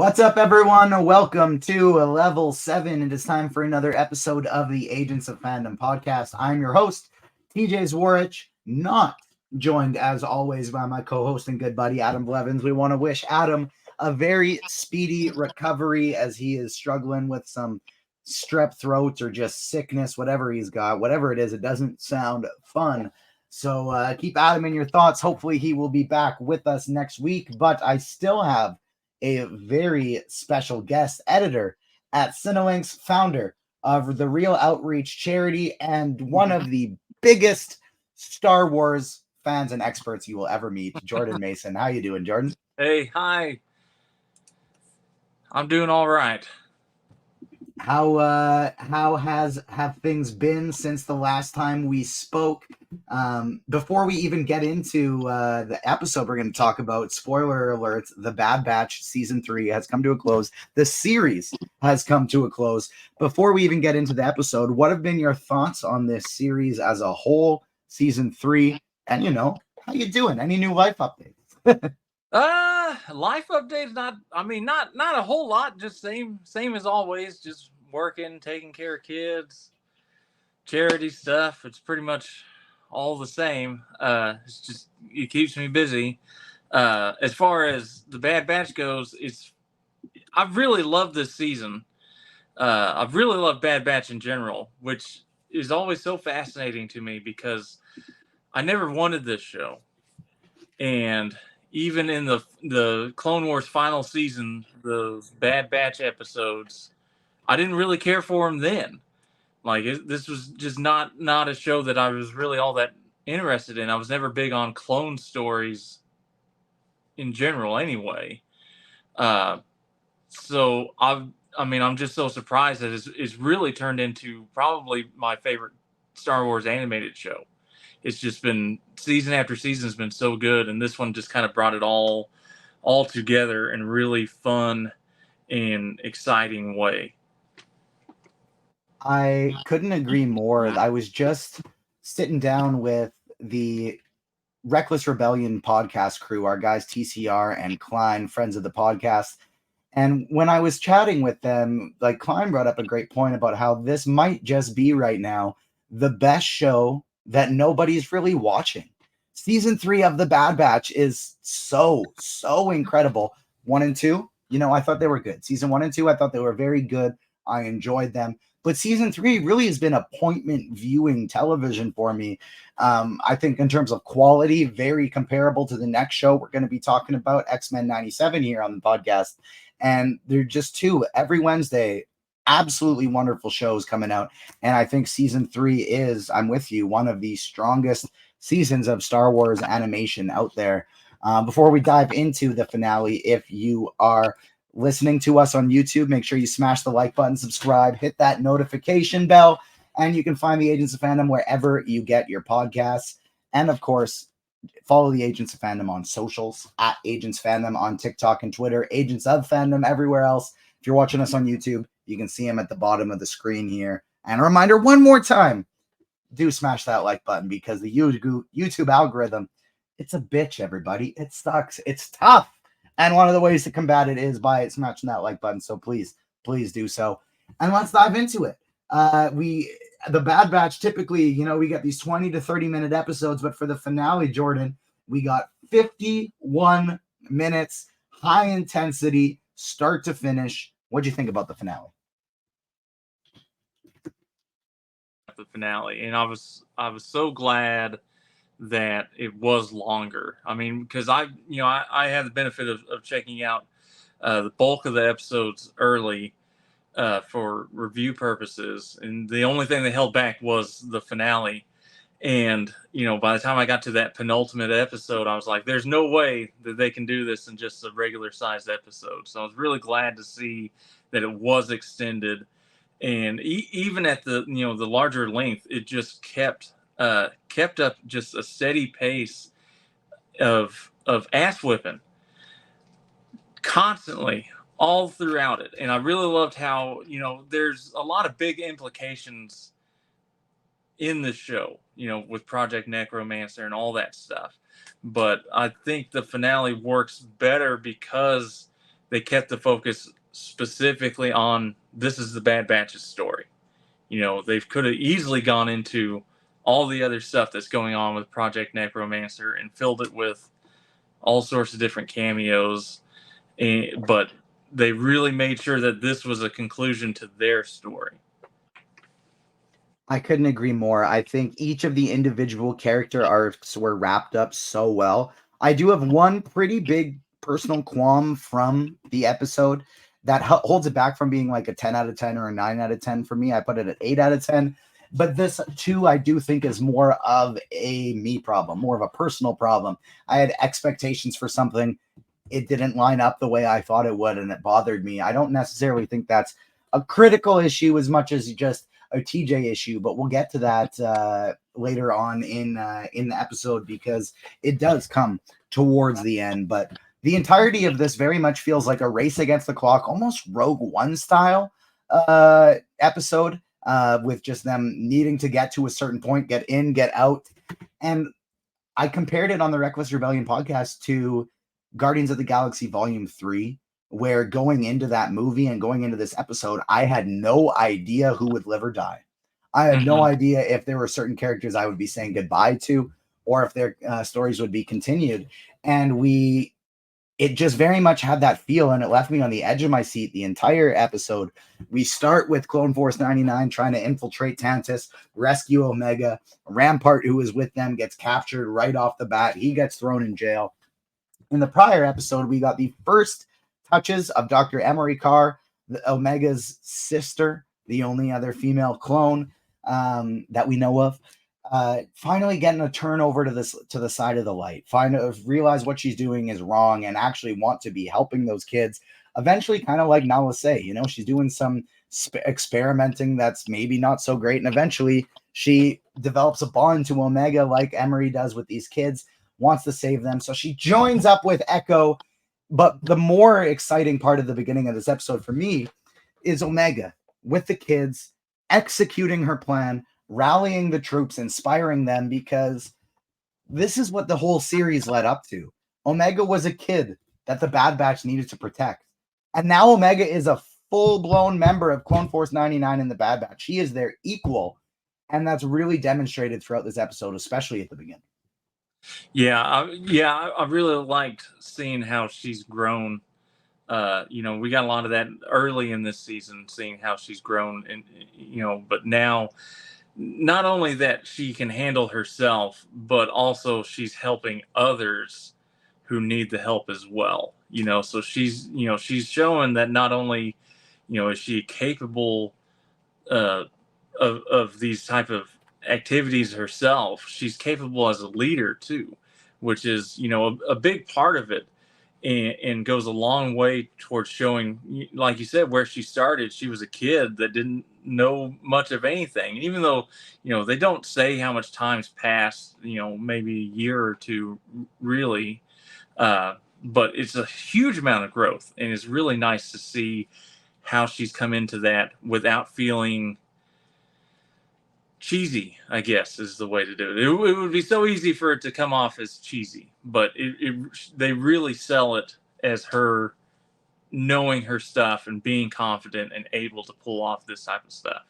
What's up, everyone? Welcome to Level 7. It is time for another episode of the Agents of Fandom podcast. I'm your host, TJ Zwarich, not joined, as always, by my co-host and good buddy, Adam Blevins. We want to wish Adam a very speedy recovery as he is struggling with some strep throat or just sickness, whatever he's got. Whatever it is, it doesn't sound fun. So keep Adam in your thoughts. Hopefully he will be back with us next week, but I still have a very special guest editor at Cinelinx, founder of the Real Outreach charity, and one of the biggest Star Wars fans and experts you will ever meet, Jordan Maison. How you doing, Jordan? Hey, hi. I'm doing all right. How have things been since the last time we spoke? Before we even get into the episode we're going to talk about, spoiler alert, The Bad Batch season 3 has come to a close. The series has come to a close. Before we even get into the episode, what have been your thoughts on this series as a whole, season 3? And how you doing? Any new life updates? Life updates, not a whole lot, just same as always, just working, taking care of kids, charity stuff. It's pretty much all the same. It keeps me busy. As far as The Bad Batch goes, I've really loved this season. I've really loved Bad Batch in general, which is always so fascinating to me because I never wanted this show. And even in the Clone Wars final season, the Bad Batch episodes, I didn't really care for them then. This was just not a show that I was really all that interested in. I was never big on clone stories in general anyway. So I'm just so surprised that it's really turned into probably my favorite Star Wars animated show. It's just been season after season has been so good, and this one just kind of brought it all together in a really fun and exciting way. I couldn't agree more. I was just sitting down with the Reckless Rebellion podcast crew, our guys TCR and Klein, friends of the podcast. And when I was chatting with them, like Klein brought up a great point about how this might just be right now the best show that nobody's really watching. Season 3 of The Bad Batch is so incredible. 1 and 2, I thought they were good. Season 1 and 2, I thought they were very good. I enjoyed them. But season 3 really has been appointment viewing television for me. I think in terms of quality, very comparable to the next show we're going to be talking about, X-Men 97 here on the podcast. And they're just two every Wednesday. Absolutely wonderful shows coming out. And I think season 3 is, I'm with you, one of the strongest seasons of Star Wars animation out there. Before we dive into the finale, if you are listening to us on YouTube, make sure you smash the like button, subscribe, hit that notification bell, and you can find the Agents of Fandom wherever you get your podcasts. And of course, follow the Agents of Fandom on socials, at Agents Fandom on TikTok and Twitter, Agents of Fandom everywhere else. If you're watching us on YouTube, you can see them at the bottom of the screen here. And a reminder one more time, do smash that like button because the YouTube algorithm, it's a bitch, everybody. It sucks. It's tough. And one of the ways to combat it is by smashing that like button. So please do so. And let's dive into it. The Bad Batch, typically, we get these 20 to 30 minute episodes, but for the finale, Jordan, we got 51 minutes, high intensity, start to finish. What'd you think about the finale? The finale, and I was so glad that it was longer. I mean, because I had the benefit of checking out the bulk of the episodes early for review purposes, and the only thing they held back was the finale. And by the time I got to that penultimate episode, I was like, "There's no way that they can do this in just a regular sized episode." So I was really glad to see that it was extended, and even at the the larger length, it just kept up just a steady pace of ass whipping constantly all throughout it. And I really loved how there's a lot of big implications in the show, with Project Necromancer and all that stuff. But I think the finale works better because they kept the focus specifically on this is the Bad Batch's story. You know, they could have easily gone into all the other stuff that's going on with Project Necromancer and filled it with all sorts of different cameos, but they really made sure that this was a conclusion to their story. I couldn't agree more. I think each of the individual character arcs were wrapped up so well. I do have one pretty big personal qualm from the episode that holds it back from being like a 10 out of 10 or a 9 out of 10 for me. I put it at 8 out of 10. But this too, I do think is more of a me problem, more of a personal problem. I had expectations for something. It didn't line up the way I thought it would, and it bothered me. I don't necessarily think that's a critical issue as much as just a TJ issue, but we'll get to that later on in the episode because it does come towards the end. But the entirety of this very much feels like a race against the clock, almost Rogue One style episode, with just them needing to get to a certain point, get in, get out. And I compared it on the Reckless Rebellion podcast to Guardians of the Galaxy Volume 3, where going into that movie and going into this episode, I had no idea who would live or die. I had no idea if there were certain characters I would be saying goodbye to or if their stories would be continued. And it just very much had that feel, and it left me on the edge of my seat the entire episode. We start with Clone Force 99 trying to infiltrate Tantus, rescue Omega. Rampart, who is with them, gets captured right off the bat. He gets thrown in jail. In the prior episode, we got the first touches of Dr. Emery Carr, Omega's sister, the only other female clone that we know of. Finally getting a turn over to the side of the light, realize what she's doing is wrong and actually want to be helping those kids. Eventually, kind of like Nala say, you know, she's doing some experimenting that's maybe not so great, and eventually she develops a bond to Omega like Emery does with these kids, wants to save them, so she joins up with Echo. But the more exciting part of the beginning of this episode for me is Omega with the kids, executing her plan, rallying the troops, inspiring them, because this is what the whole series led up to. Omega was a kid that the Bad Batch needed to protect. And now Omega is a full-blown member of Clone Force 99 in the Bad Batch. She is their equal. And that's really demonstrated throughout this episode, especially at the beginning. I really liked seeing how she's grown. You know, we got a lot of that early in this season, seeing how she's grown, and you know, but now not only that she can handle herself, but also she's helping others who need the help as well. You know, so she's showing that not only, you know, is she capable of these type of activities herself, she's capable as a leader too, which is, you know, a big part of it, and goes a long way towards showing, like you said, where she started. She was a kid that didn't know much of anything, even though, you know, they don't say how much time's passed, you know, maybe a year or two really, but it's a huge amount of growth, and it's really nice to see how she's come into that without feeling cheesy, I guess, is the way to do it. It would be so easy for it to come off as cheesy, but they really sell it as her knowing her stuff and being confident and able to pull off this type of stuff.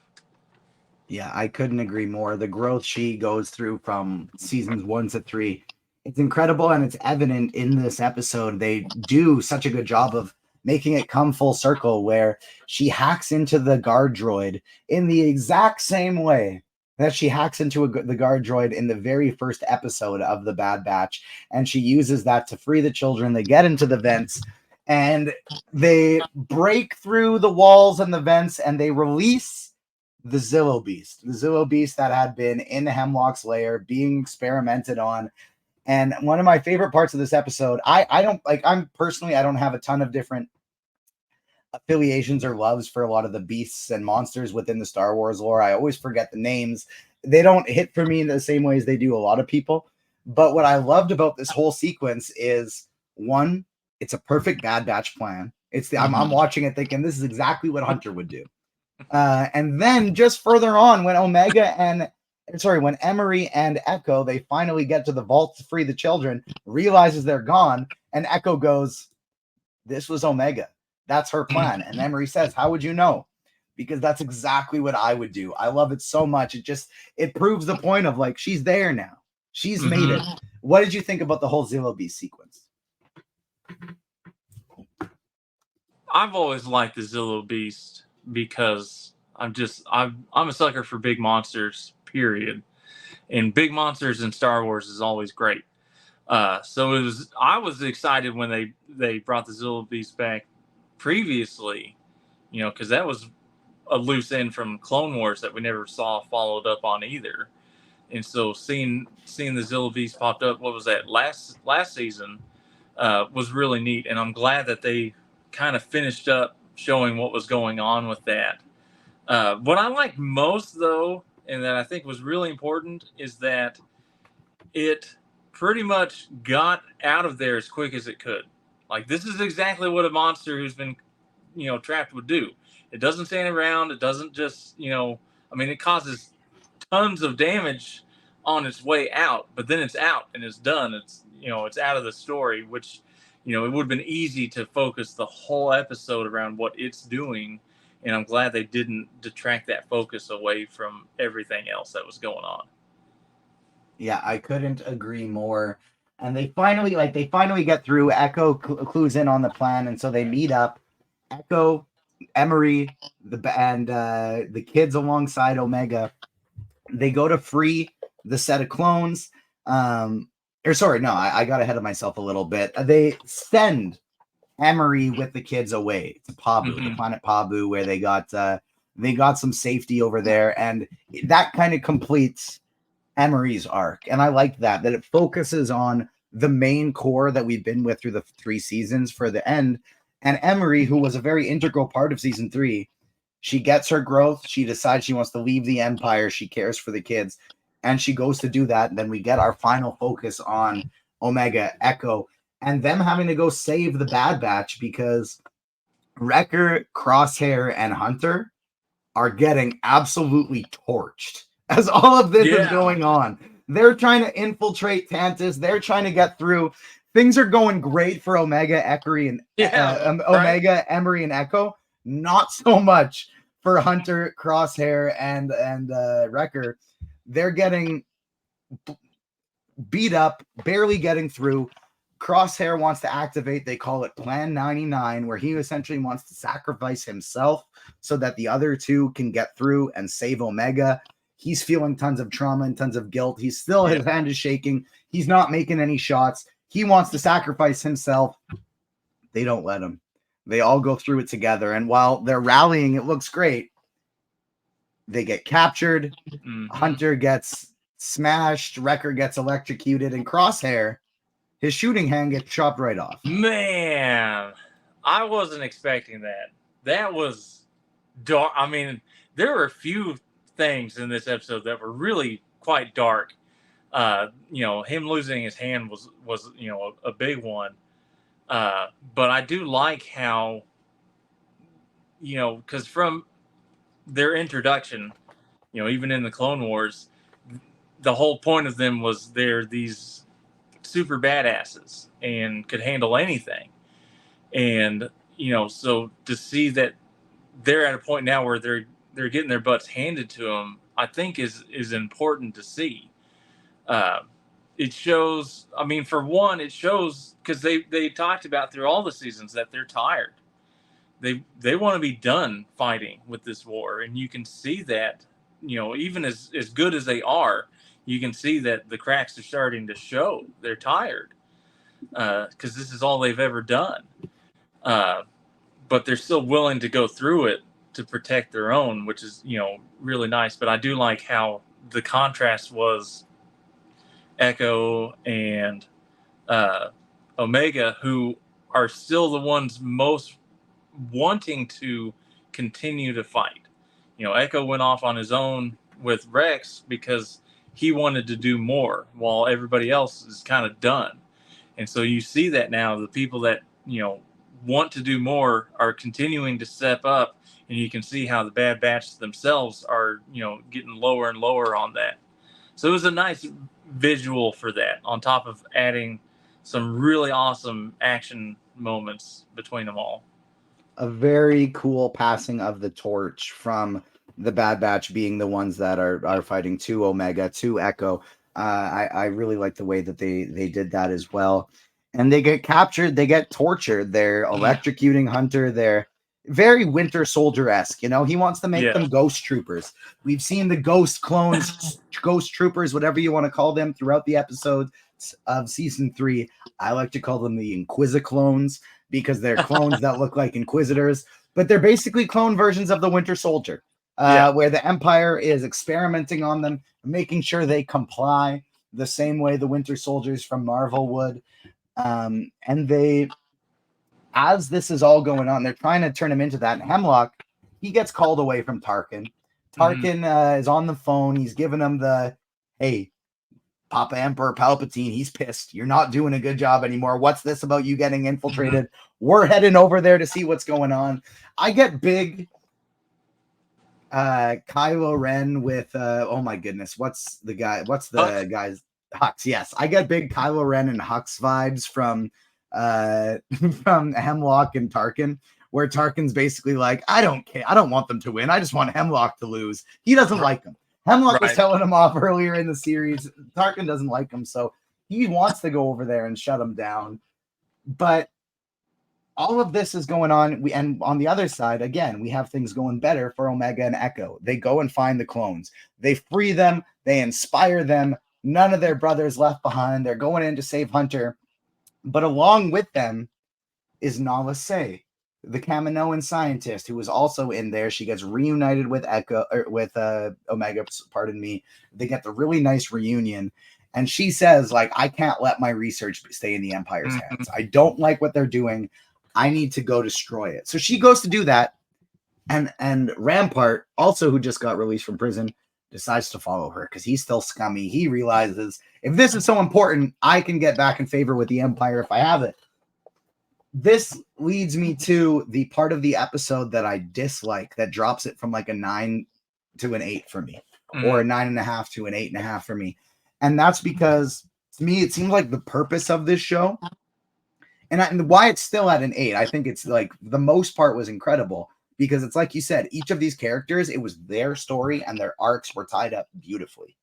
Yeah, I couldn't agree more. The growth she goes through from seasons 1 to 3, it's incredible, and it's evident in this episode. They do such a good job of making it come full circle, where she hacks into the guard droid in the exact same way that she hacks into the guard droid in the very first episode of the Bad Batch, and she uses that to free the children. They get into the vents, and they break through the walls and the vents, and they release the Zillo Beast that had been in Hemlock's lair being experimented on. And one of my favorite parts of this episode, I don't have a ton of different affiliations or loves for a lot of the beasts and monsters within the Star Wars lore. I always forget the names. They don't hit for me in the same ways they do a lot of people. But what I loved about this whole sequence is, one, it's a perfect Bad Batch plan. I'm watching it thinking this is exactly what Hunter would do. And then just further on, when when Emery and Echo, they finally get to the vault to free the children, realizes they're gone, and Echo goes, this was Omega. That's her plan. And Emery says, how would you know? Because that's exactly what I would do. I love it so much. It proves the point of like, she's there now. She's made it. What did you think about the whole Zillow Beast sequence? I've always liked the Zillow Beast because I'm a sucker for big monsters, period. And big monsters in Star Wars is always great. So I was excited when they brought the Zillow Beast back previously, because that was a loose end from Clone Wars that we never saw followed up on either. And so seeing the Zillow Beast popped up, what was that, last season, was really neat. And I'm glad that they kind of finished up showing what was going on with that. What I like most, though, and that I think was really important, is that it pretty much got out of there as quick as it could. Like, this is exactly what a monster who's been, trapped would do. It doesn't stand around. It doesn't just, it causes tons of damage on its way out, but then it's out and it's done. It's, it's out of the story, which, it would have been easy to focus the whole episode around what it's doing. And I'm glad they didn't detract that focus away from everything else that was going on. Yeah, I couldn't agree more. And they finally get through. Echo clues in on the plan, and so they meet up. Echo, Emery, the kids alongside Omega. They go to free the set of clones. I got ahead of myself a little bit. They send Emery with the kids away to Pabu, the planet Pabu, where they got some safety over there, and that kind of completes Emery's arc. And I like that it focuses on the main core that we've been with through the 3 seasons for the end. And Emery, who was a very integral part of season 3, she gets her growth. She decides she wants to leave the Empire. She cares for the kids, and she goes to do that. And then we get our final focus on Omega, Echo, and them having to go save the Bad Batch because Wrecker, Crosshair, and Hunter are getting absolutely torched as all of this is going on. They're trying to infiltrate Tantus. They're trying to get through. Things are going great for Omega, Omega, Emery, and Echo. Not so much for Hunter, Crosshair, and Wrecker. They're getting beat up, barely getting through. Crosshair wants to activate, they call it Plan 99, where he essentially wants to sacrifice himself so that the other two can get through and save Omega. He's feeling tons of trauma and tons of guilt. His hand is shaking. He's not making any shots. He wants to sacrifice himself. They don't let him. They all go through it together. And while they're rallying, it looks great. They get captured. Hunter gets smashed. Wrecker gets electrocuted. And Crosshair, his shooting hand gets chopped right off. Man, I wasn't expecting that. That was dark. I mean, there were a few things in this episode that were really quite dark. Him losing his hand was a big one. But I do like how, because from their introduction, even in the Clone Wars, the whole point of them was they're these super badasses and could handle anything. And, so to see that they're at a point now where they're getting their butts handed to them, I think is important to see. It shows, for one, it shows because they talked about through all the seasons that they're tired. They want to be done fighting with this war. And you can see that, even as good as they are, you can see that the cracks are starting to show. They're tired because this is all they've ever done. But they're still willing to go through it to protect their own, which is, really nice. But I do like how the contrast was Echo and Omega, who are still the ones most wanting to continue to fight. Echo went off on his own with Rex because he wanted to do more while everybody else is kind of done. And so you see that now the people that, want to do more are continuing to step up, and you can see how the Bad Batch themselves are, getting lower and lower on that. So it was a nice visual for that, on top of adding some really awesome action moments between them all. A very cool passing of the torch from the Bad Batch being the ones that are fighting to Omega, to Echo. I really like the way that they did that as well. And they get captured, they get tortured. They're electrocuting Hunter. They're very Winter Soldier-esque. He wants to make them ghost troopers. We've seen the ghost clones, ghost troopers, whatever you want to call them, throughout the episodes of season 3. I like to call them the Inquisiclones, because they're clones that look like Inquisitors, but they're basically clone versions of the Winter Soldier, where the Empire is experimenting on them, making sure they comply the same way the Winter Soldiers from Marvel would. And as this is all going on, they're trying to turn him into that. And Hemlock, he gets called away from Tarkin. Tarkin is on the phone. He's giving him the, hey, Papa Emperor Palpatine, he's pissed. You're not doing a good job anymore. What's this about you getting infiltrated? We're heading over there to see what's going on. I get big Kylo Ren with oh my goodness, what's the Hux? guy's Hux? Yes, I get big Kylo Ren and Hux vibes from from Hemlock and Tarkin, where Tarkin's basically like, I don't care, I don't want them to win, I just want Hemlock to lose. He doesn't like him. Hemlock was telling him off earlier in the series. Tarkin doesn't like him, so he wants to go over there and shut him down. But all of this is going on. And on the other side, again, we have things going better for Omega and Echo. They go and find the clones. They free them. They inspire them. None of their brothers left behind. They're going in to save Hunter. But along with them is Nala Se, the Kaminoan scientist, who was also in there. She gets reunited with Omega, pardon me. They get the really nice reunion. And she says, like, I can't let my research stay in the Empire's hands. I don't like what they're doing. I need to go destroy it. So she goes to do that. And Rampart, also who just got released from prison, decides to follow her because he's still scummy. He realizes, if this is so important, I can get back in favor with the Empire if I have it. This leads me to the part of the episode that I dislike, that drops it from like a 9 to an 8 for me, or a 9.5 to an 8.5 for me. And that's because, to me, it seems like the purpose of this show, and why it's still at an 8, I think it's like the most part was incredible, because it's like you said, each of these characters, it was their story and their arcs were tied up beautifully.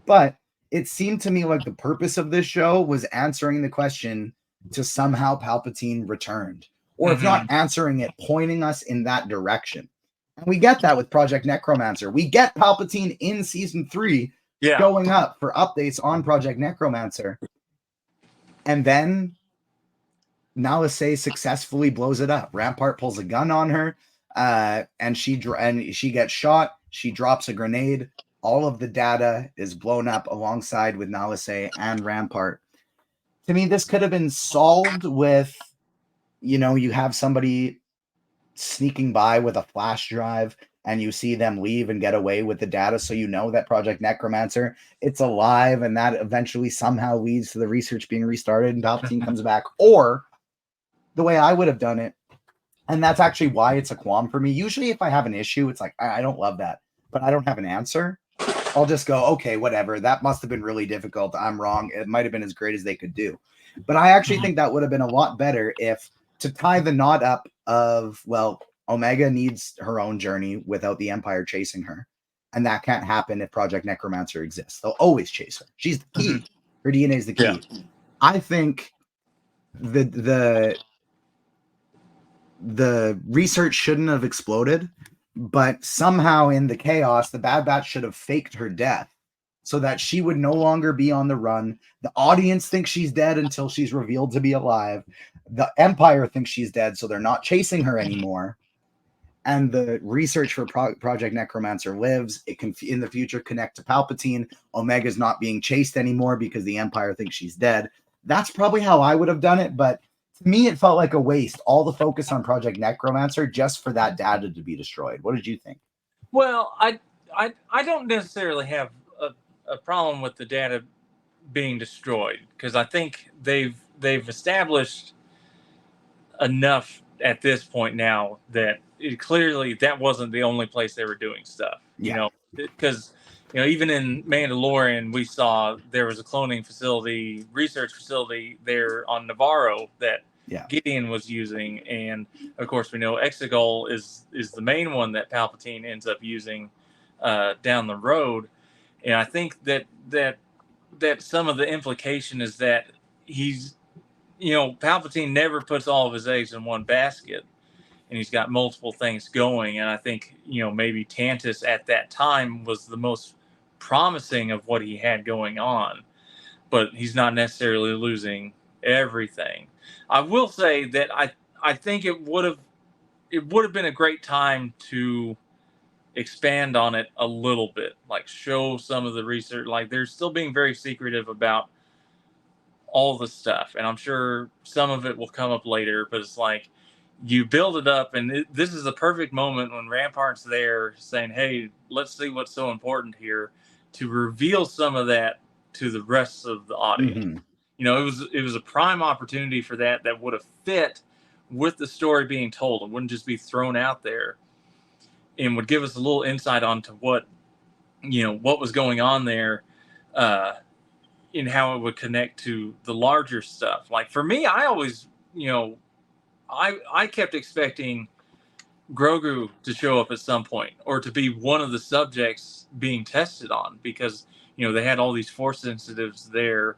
But it seemed to me like the purpose of this show was answering the question to somehow Palpatine returned, or if not answering it, pointing us in that direction. And we get that with Project Necromancer. We get Palpatine in season 3 going up for updates on Project Necromancer. And then Nala Se successfully blows it up. Rampart pulls a gun on her, and she gets shot. She drops a grenade. All of the data is blown up alongside with Nala Se and Rampart. To me, this could have been solved with, you have somebody sneaking by with a flash drive and you see them leave and get away with the data, so you know that Project Necromancer, it's alive, and that eventually somehow leads to the research being restarted and Palpatine comes back. Or the way I would have done it, and that's actually why it's a qualm for me. Usually if I have an issue, it's like, I don't love that, but I don't have an answer. I'll just go, okay, whatever. That must have been really difficult. I'm wrong. It might have been as great as they could do. But I actually think that would have been a lot better if, to tie the knot up of, well, Omega needs her own journey without the Empire chasing her. And that can't happen if Project Necromancer exists. They'll always chase her. She's the key. Her DNA is the key. Yeah. I think the research shouldn't have exploded, but somehow in the chaos, the Bad Batch should have faked her death so that she would no longer be on the run. The audience thinks she's dead until she's revealed to be alive. The Empire thinks she's dead, so they're not chasing her anymore. And the research for Project Necromancer lives. It can, in the future, connect to Palpatine. Omega's not being chased anymore because the Empire thinks she's dead. That's probably how I would have done it, but to me, it felt like a waste. All the focus on Project Necromancer just for that data to be destroyed. What did you think? Well, I don't necessarily have a problem with the data being destroyed, because I think they've established enough at this point now that clearly that wasn't the only place they were doing stuff. Because even in Mandalorian, we saw there was a cloning facility, research facility there on Navarro that Yeah. Gideon was using, and of course we know Exegol is the main one that Palpatine ends up using down the road. And I think that some of the implication is that he's, Palpatine never puts all of his eggs in one basket, and he's got multiple things going. And I think, maybe Tantus at that time was the most promising of what he had going on, but he's not necessarily losing everything. I will say that I think it would have been a great time to expand on it a little bit, like show some of the research. Like they're still being very secretive about all the stuff, and I'm sure some of it will come up later, but it's like you build it up, and this is the perfect moment when Rampart's there saying, hey, let's see what's so important here, to reveal some of that to the rest of the audience. It was a prime opportunity for that would have fit with the story being told. It wouldn't just be thrown out there, and would give us a little insight onto what was going on there, and how it would connect to the larger stuff. Like for me, I always, I kept expecting Grogu to show up at some point, or to be one of the subjects being tested on, because they had all these Force sensitives there,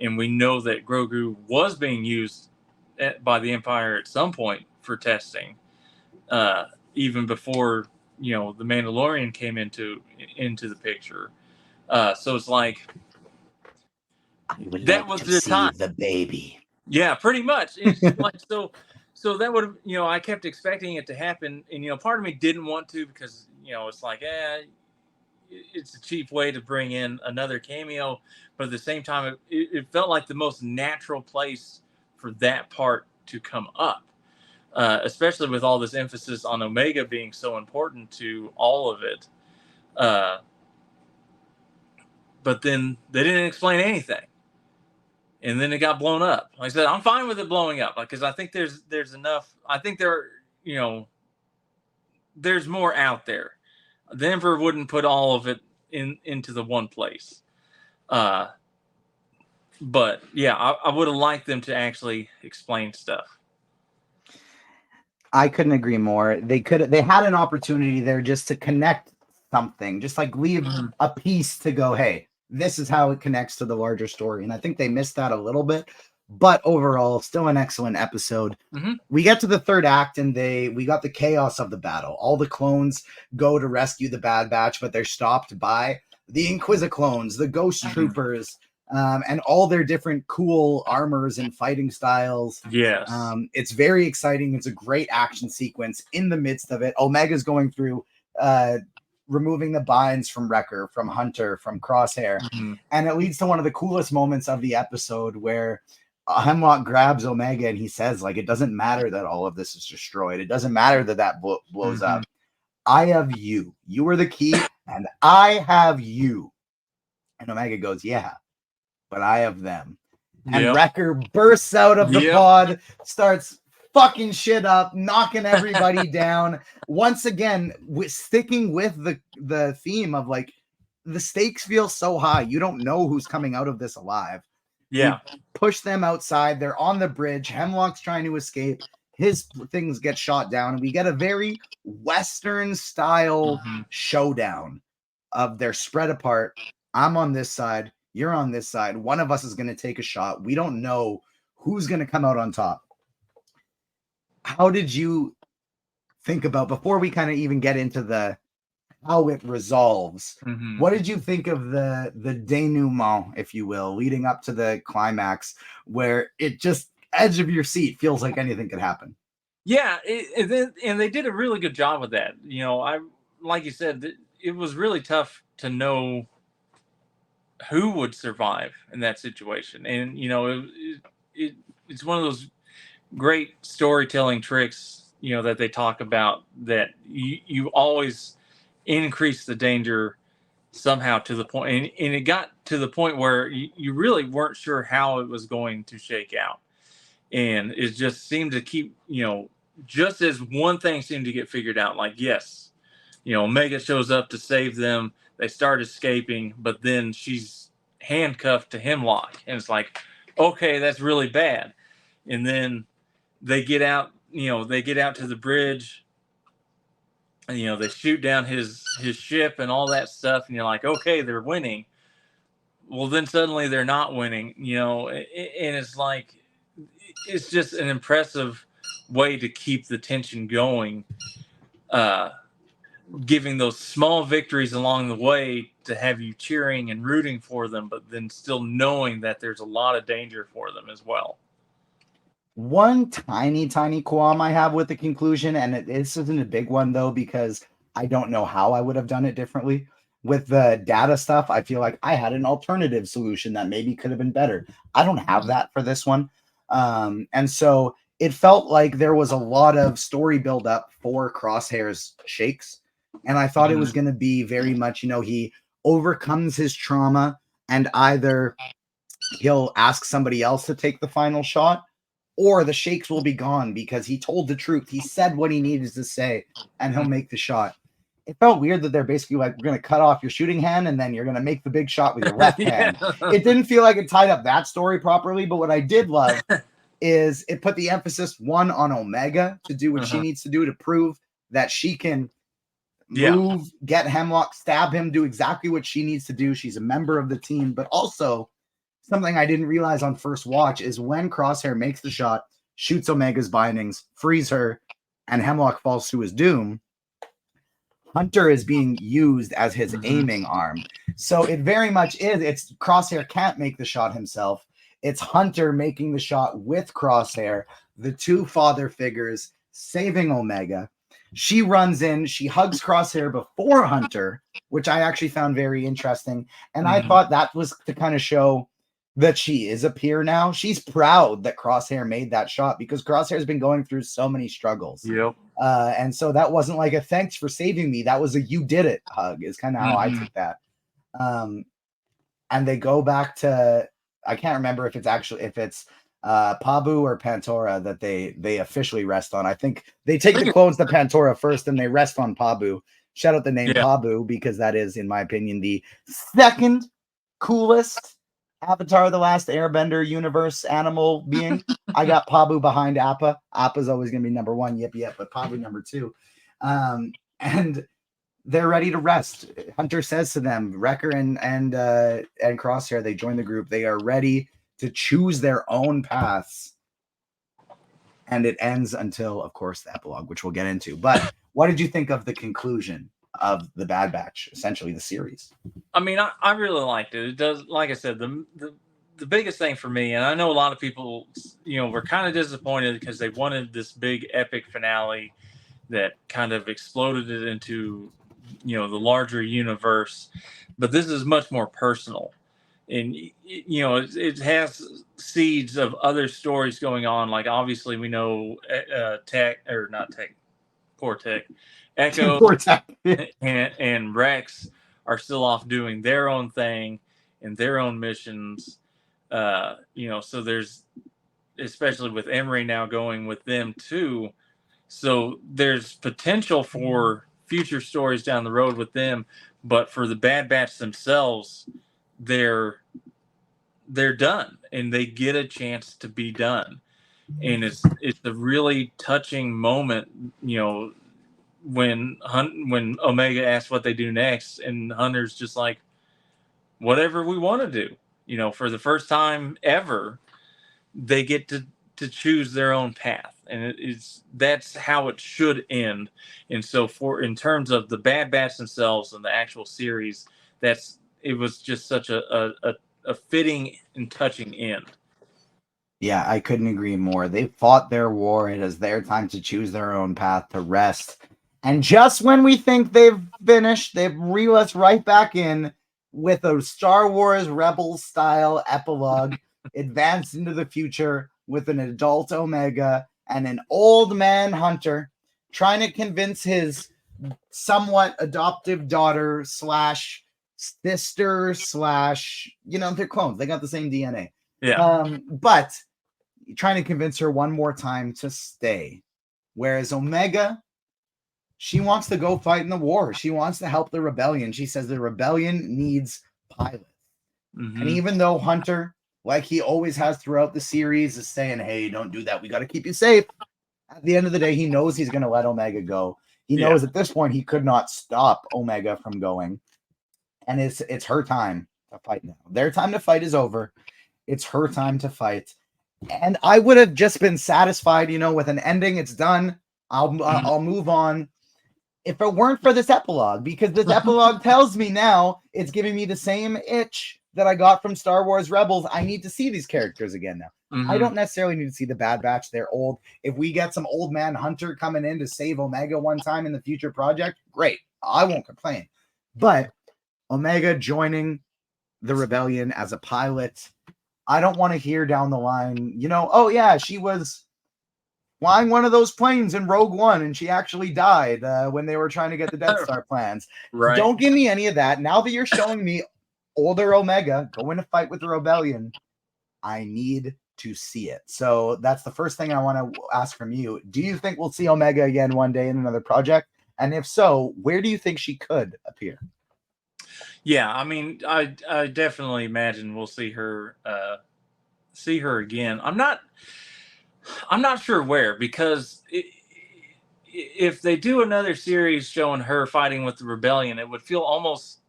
and we know that Grogu was being used by the Empire at some point for testing, even before the Mandalorian came into the picture. So it's like that was the time. The baby. Yeah, pretty much. It's like so that would have, I kept expecting it to happen, and part of me didn't want to, because it's like, it's a cheap way to bring in another cameo, but at the same time, it felt like the most natural place for that part to come up, especially with all this emphasis on Omega being so important to all of it. But then they didn't explain anything, and then it got blown up. Like I said, I'm fine with it blowing up, because I think there's enough. I think there's more out there. The Emperor wouldn't put all of it into the one place. But yeah, I would have liked them to actually explain stuff. I couldn't agree more. They had an opportunity there just to connect something, just like leave a piece to go, hey, this is how it connects to the larger story. And I think they missed that a little bit, but overall, still an excellent episode. We get to the third act, and we got the chaos of the battle. All the clones go to rescue the Bad Batch, but they're stopped by the Inquisi-clones, the Ghost Troopers, and all their different cool armors and fighting styles. Yes. It's very exciting. It's a great action sequence. In the midst of it, Omega's going through removing the binds from Wrecker, from Hunter, from Crosshair. And it leads to one of the coolest moments of the episode, where Hemlock grabs Omega and he says, like, it doesn't matter that all of this is destroyed. It doesn't matter that blows up. I have you. You are the key, and I have you. And Omega goes, yeah, but I have them. And Wrecker bursts out of the pod, starts fucking shit up, knocking everybody down. Once again, sticking with the theme of, like, the stakes feel so high. You don't know who's coming out of this alive. Yeah. We push them outside. They're on the bridge. Hemlock's trying to escape. His things get shot down. And we get a very Western style showdown of they're spread apart. I'm on this side. You're on this side. One of us is going to take a shot. We don't know who's going to come out on top. How did you think about, before we kind of even get into how it resolves, what did you think of the denouement, if you will, leading up to the climax, where it just, edge of your seat, feels like anything could happen? Yeah, and they did a really good job with that. Like you said, it was really tough to know who would survive in that situation. And, it's one of those great storytelling tricks, that they talk about, that you always increase the danger somehow to the point. And it got to the point where you really weren't sure how it was going to shake out. And it just seemed to keep, just as one thing seemed to get figured out, like, yes, Omega shows up to save them. They start escaping, but then she's handcuffed to Hemlock. And it's like, okay, that's really bad. And then, they get out, they get out to the bridge, and they shoot down his ship and all that stuff, and you're like, okay, they're winning. Well, then suddenly they're not winning, and it's like, it's just an impressive way to keep the tension going, giving those small victories along the way to have you cheering and rooting for them, but then still knowing that there's a lot of danger for them as well. One tiny qualm I have with the conclusion, and this isn't a big one though, because I don't know how I would have done it differently. With the data stuff, I feel like I had an alternative solution that maybe could have been better. I don't have that for this one. And so it felt like there was a lot of story build up for Crosshair's shakes. And I thought it was going to be very much, he overcomes his trauma and either he'll ask somebody else to take the final shot, or the shakes will be gone because he told the truth. He said what he needed to say, and he'll make the shot. It felt weird that they're basically like, we're going to cut off your shooting hand and then you're going to make the big shot with your left hand. It didn't feel like it tied up that story properly, but what I did love is it put the emphasis, one, on Omega to do what she needs to do to prove that she can move, get Hemlock, stab him, do exactly what she needs to do. She's a member of the team, but also something I didn't realize on first watch is when Crosshair makes the shot, shoots Omega's bindings, frees her, and Hemlock falls to his doom, Hunter is being used as his aiming arm. So it very much is. It's Crosshair can't make the shot himself. It's Hunter making the shot with Crosshair, the two father figures saving Omega. She runs in, she hugs Crosshair before Hunter, which I actually found very interesting. And I thought that was to kind of show that she is a peer now. She's proud that Crosshair made that shot because Crosshair's been going through so many struggles. Yep. And so that wasn't like a thanks for saving me. That was a you did it hug is kind of how I took that. And they go back to, I can't remember if it's Pabu or Pantora that they officially rest on. I think they take the clones to Pantora first and they rest on Pabu. Shout out the name Pabu because that is, in my opinion, the second coolest Avatar: The Last Airbender universe animal being. I got Pabu behind Appa. Appa's always going to be number one. Yep. But Pabu number two. And they're ready to rest. Hunter says to them, Wrecker and Crosshair, they join the group. They are ready to choose their own paths. And it ends until, of course, the epilogue, which we'll get into. But what did you think of the conclusion of the Bad Batch, essentially the series? I mean, I really liked it. It does, like I said, the biggest thing for me, and I know a lot of people, were kind of disappointed because they wanted this big epic finale that kind of exploded it into, the larger universe. But this is much more personal. And, it has seeds of other stories going on. Like, obviously, we know Poor Tech. Echo and Rex are still off doing their own thing and their own missions. So there's, especially with Emery now going with them too. So there's potential for future stories down the road with them. But for the Bad Batch themselves, they're done and they get a chance to be done. And it's a really touching moment, when Omega asks what they do next, and Hunter's just like, whatever we want to do. For the first time ever, they get to choose their own path, and that's how it should end. And so, in terms of the Bad Batch themselves and the actual series, it was just such a fitting and touching end. Yeah, I couldn't agree more. They fought their war. It is their time to choose their own path, to rest. And just when we think they've finished, they've reeled us right back in with a Star Wars Rebels style epilogue, advanced into the future with an adult Omega and an old man Hunter trying to convince his somewhat adoptive daughter / sister / they're clones. They got the same DNA. Yeah. But trying to convince her one more time to stay. Whereas Omega, she wants to go fight in the war. She wants to help the rebellion. She says the rebellion needs pilots. And even though Hunter like he always has throughout the series, is saying, hey, don't do that. We got to keep you safe. At the end of the day, he knows he's going to let Omega go. He knows at this point he could not stop Omega from going. And it's her time to fight now. Their time to fight is over. It's her time to fight. And I would have just been satisfied, with an ending. It's done. I'll move on. If it weren't for this epilogue, because this epilogue tells me now, it's giving me the same itch that I got from Star Wars Rebels. I need to see these characters again now. I don't necessarily need to see the Bad Batch. They're old. If we get some old man Hunter coming in to save Omega one time in the future project, great. I won't complain. But Omega joining the rebellion as a pilot, I don't want to hear down the line, oh yeah, she was flying one of those planes in Rogue One and she actually died when they were trying to get the Death Star plans. Right. Don't give me any of that. Now that you're showing me older Omega going to fight with the rebellion, I need to see it. So that's the first thing I want to ask from you. Do you think we'll see Omega again one day in another project? And if so, where do you think she could appear? Yeah, I mean, I definitely imagine we'll see her again. I'm not sure where, because if they do another series showing her fighting with the rebellion, it would feel almost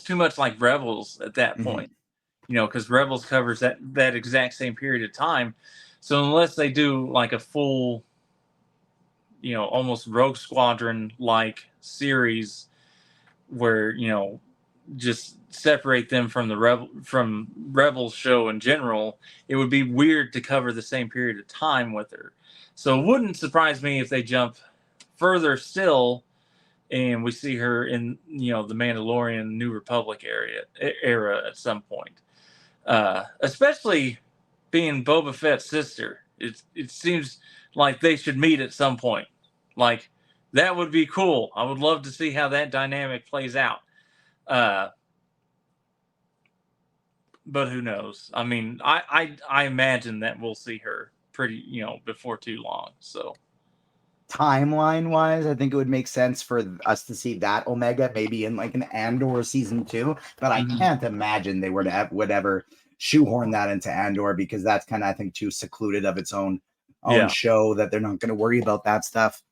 too much like Rebels at that point. Because Rebels covers that exact same period of time. So unless they do like a full, almost Rogue Squadron like series where, just separate them from the Rebels show in general, it would be weird to cover the same period of time with her. So it wouldn't surprise me if they jump further still and we see her in, the Mandalorian New Republic era at some point. Especially being Boba Fett's sister. It seems like they should meet at some point. Like, that would be cool. I would love to see how that dynamic plays out. But who knows? I mean, I imagine that we'll see her pretty, before too long. So timeline wise, I think it would make sense for us to see that Omega maybe in like an Andor season 2, but I can't imagine they would ever shoehorn that into Andor, because that's kind of, I think, too secluded of its own show that they're not going to worry about that stuff.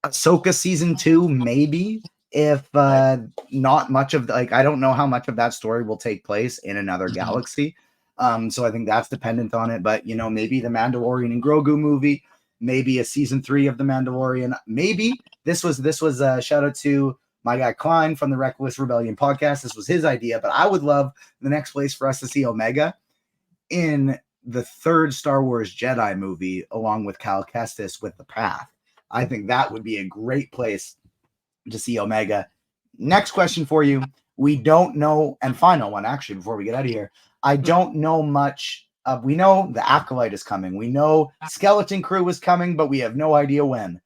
Ahsoka season 2, maybe, if not much of I don't know how much of that story will take place in another galaxy. So I think that's dependent on it. But maybe the Mandalorian and Grogu movie, maybe a season 3 of the Mandalorian. Maybe this was a shout out to my guy Klein from the Reckless Rebellion podcast. This was his idea, but I would love the next place for us to see Omega in the third Star Wars Jedi movie, along with Cal Kestis with the Path. I think that would be a great place to see Omega. Next question for you. We don't know, and final one actually before we get out of here. I don't know much. We know the Acolyte is coming. We know Skeleton Crew is coming, but we have no idea when.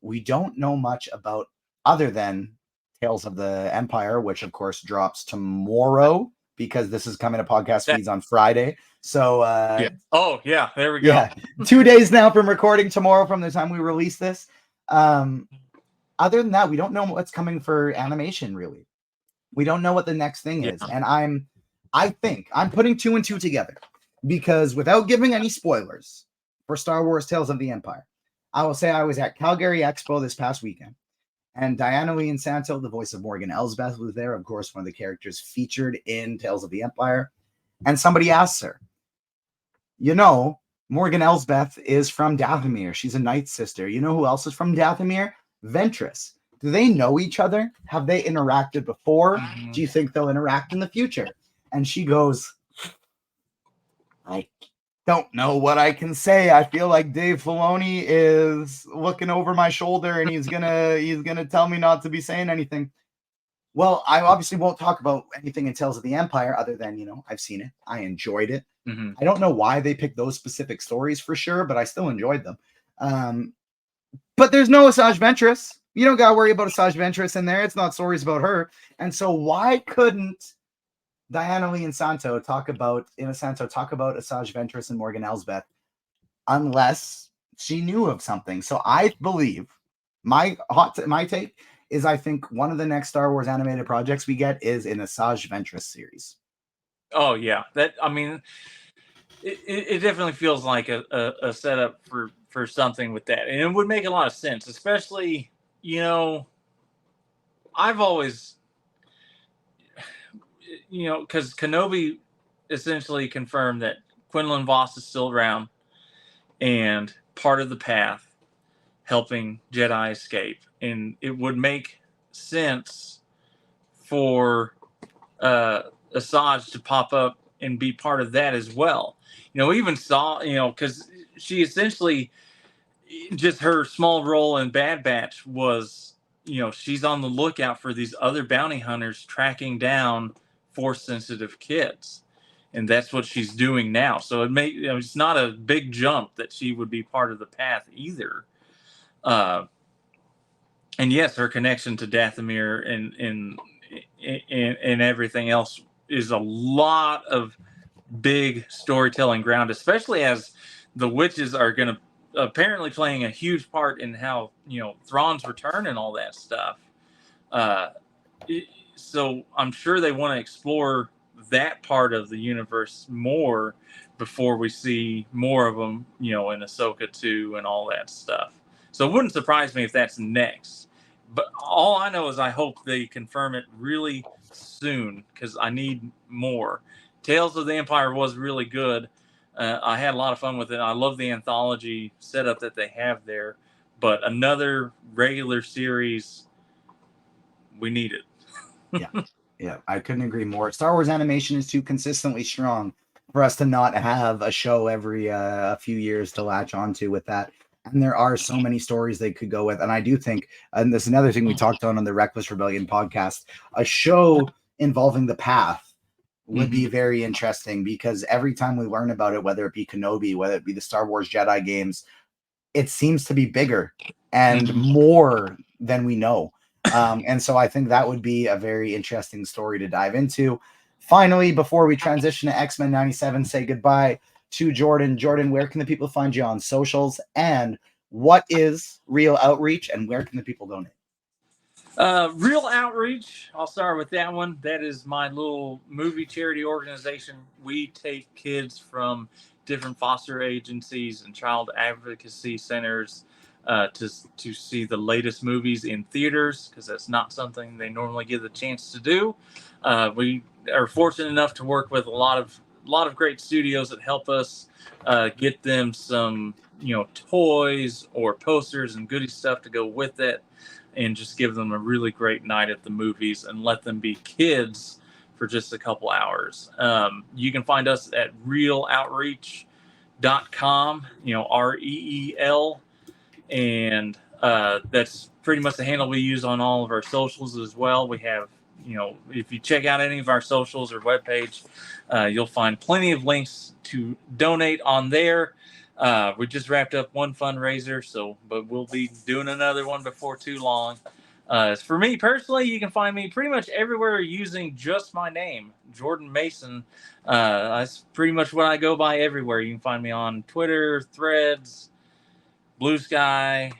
We don't know much about, other than Tales of the Empire, which of course drops tomorrow, because this is coming to podcast feeds on Friday. So oh yeah, there we go. Yeah, 2 days now from recording, tomorrow from the time we release this. Other than that, we don't know what's coming for animation, really. We don't know what the next thing is. And I think I'm putting 2 and 2 together, because without giving any spoilers for Star Wars Tales of the Empire, I will say I was at Calgary Expo this past weekend, and Diana Lee and Santo, the voice of Morgan Elsbeth, was there, of course, one of the characters featured in Tales of the Empire. And somebody asks her, Morgan Elsbeth is from Dathomir. She's a Night Sister. You know who else is from Dathomir? Ventress. Do they know each other? Have they interacted before? Do you think they'll interact in the future? And she goes, I don't know what I can say. I feel like Dave Filoni is looking over my shoulder and he's gonna tell me not to be saying anything. Well, I obviously won't talk about anything in Tales of the Empire other than, I've seen it. I enjoyed it. I don't know why they picked those specific stories for sure, but I still enjoyed them. But there's no Asajj Ventress. You don't got to worry about Asajj Ventress in there. It's not stories about her. And so why couldn't Diana Lee and Santo talk about Asajj Ventress and Morgan Elsbeth unless she knew of something? So I believe my take is I think one of the next Star Wars animated projects we get is an Asajj Ventress series. Oh yeah, it definitely feels like a setup for something with that, and it would make a lot of sense, especially I've always because Kenobi essentially confirmed that Quinlan Voss is still around and part of the path, helping Jedi escape, and it would make sense for Asajj to pop up and be part of that as well. We even saw, because she essentially just her small role in Bad Batch was, she's on the lookout for these other bounty hunters tracking down force sensitive kids. And that's what she's doing now. So it's not a big jump that she would be part of the path either. And yes, her connection to Dathomir and everything else is a lot of big storytelling ground, especially as the witches are going to apparently playing a huge part in how Thrawn's return and all that stuff. So I'm sure they want to explore that part of the universe more before we see more of them, in Ahsoka 2 and all that stuff. So it wouldn't surprise me if that's next. But all I know is I hope they confirm it really soon because I need more. Tales of the Empire was really good. I had a lot of fun with it. I love the anthology setup that they have there. But another regular series, we need it. Yeah, I couldn't agree more. Star Wars animation is too consistently strong for us to not have a show every a few years to latch onto with that. And there are so many stories they could go with. And I do think, and this is another thing we talked on the Reckless Rebellion podcast, a show involving the path would be very interesting because every time we learn about it, whether it be Kenobi, whether it be the Star Wars Jedi games, it seems to be bigger and more than we know. And so I think that would be a very interesting story to dive into. Finally, before we transition to X-Men 97, say goodbye to Jordan. Jordan, where can the people find you on socials? And what is Real Outreach and where can the people donate? Real Outreach, I'll start with that one. That is my little movie charity organization. We take kids from different foster agencies and child advocacy centers to see the latest movies in theaters because that's not something they normally get the chance to do. We are fortunate enough to work with a lot of great studios that help us get them some toys or posters and goodie stuff to go with it, and just give them a really great night at the movies and let them be kids for just a couple hours. You can find us at realoutreach.com, REEL. And that's pretty much the handle we use on all of our socials as well. We have, if you check out any of our socials or webpage, you'll find plenty of links to donate on there. We just wrapped up one fundraiser, but we'll be doing another one before too long. For me personally, you can find me pretty much everywhere using just my name, Jordan Maison. That's pretty much what I go by everywhere. You can find me on Twitter, Threads, Blue Sky,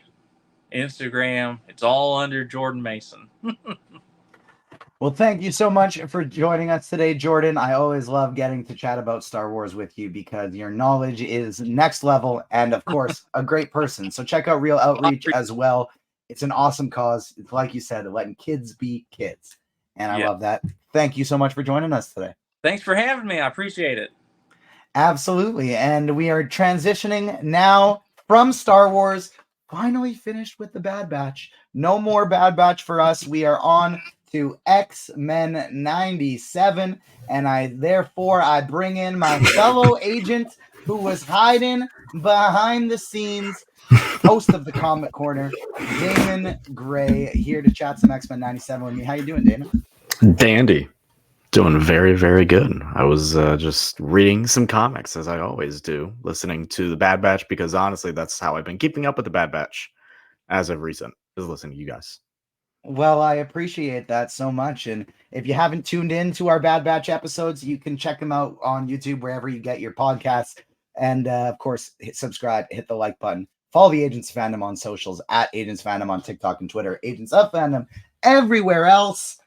Instagram. It's all under Jordan Maison. Well, thank you so much for joining us today, Jordan. I always love getting to chat about Star Wars with you because your knowledge is next level and, of course, a great person. So check out Real Outreach as well. It's an awesome cause. It's like you said, letting kids be kids. And I love that. Thank you so much for joining us today. Thanks for having me. I appreciate it. Absolutely. And we are transitioning now from Star Wars, finally finished with the Bad Batch. No more Bad Batch for us. We are on to X-Men 97, and I bring in my fellow agent who was hiding behind the scenes, host of the Comic Corner, Damon Gray, here to chat some X-Men 97 with me. How you doing, Damon? Dandy. Doing very, very good. I was just reading some comics, as I always do, listening to the Bad Batch, because honestly, that's how I've been keeping up with the Bad Batch as of recent, is listening to you guys. Well, I appreciate that so much. And if you haven't tuned in to our Bad Batch episodes, you can check them out on YouTube, wherever you get your podcasts. And of course, subscribe, hit the like button. Follow the Agents of Fandom on socials at Agents of Fandom on TikTok and Twitter, Agents of Fandom everywhere else.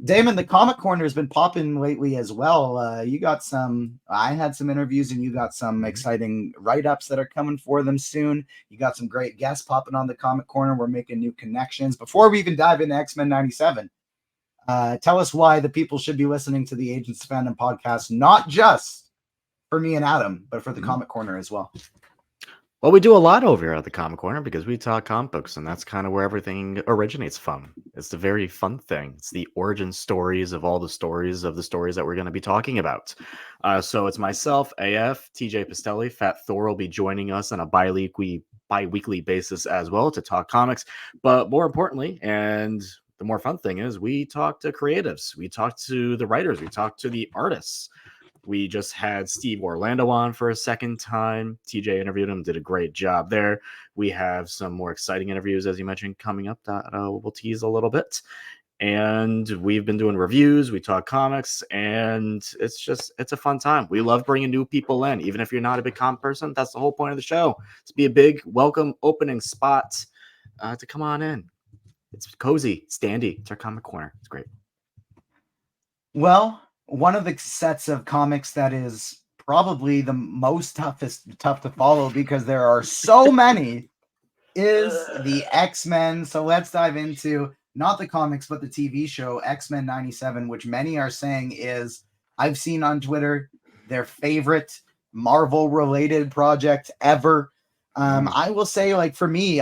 Damon, the Comic Corner has been popping lately as well. You got some, I had some interviews, and you got some exciting write-ups that are coming for them soon. You got some great guests popping on the Comic Corner. We're making new connections. Before we even dive into X-Men 97, tell us why the people should be listening to the Agents of Fandom podcast, not just for me and Adam, but for the Comic Corner as well. Well, we do a lot over here at the Comic Corner because we talk comic books, and that's kind of where everything originates from. It's the very fun thing. It's the origin stories of all the stories that we're going to be talking about. So it's myself, AF, TJ Pastelli, Fat Thor will be joining us on a bi-weekly basis as well to talk comics. But more importantly, and the more fun thing is, we talk to creatives, we talk to the writers, we talk to the artists. We just had Steve Orlando on for a second time. TJ interviewed him, did a great job there. We have some more exciting interviews, as you mentioned, coming up that we'll tease a little bit. And we've been doing reviews. We talk comics, and it's a fun time. We love bringing new people in. Even if you're not a big comic person, that's the whole point of the show. It's be a big welcome opening spot to come on in. It's cozy, it's dandy. It's our Comic Corner. It's great. Well, one of the sets of comics that is probably the most tough to follow because there are so many is the X-Men. So let's dive into not the comics, but the TV show X-Men 97, which many are saying is, I've seen on Twitter, their favorite Marvel related project ever. I will say, like, for me,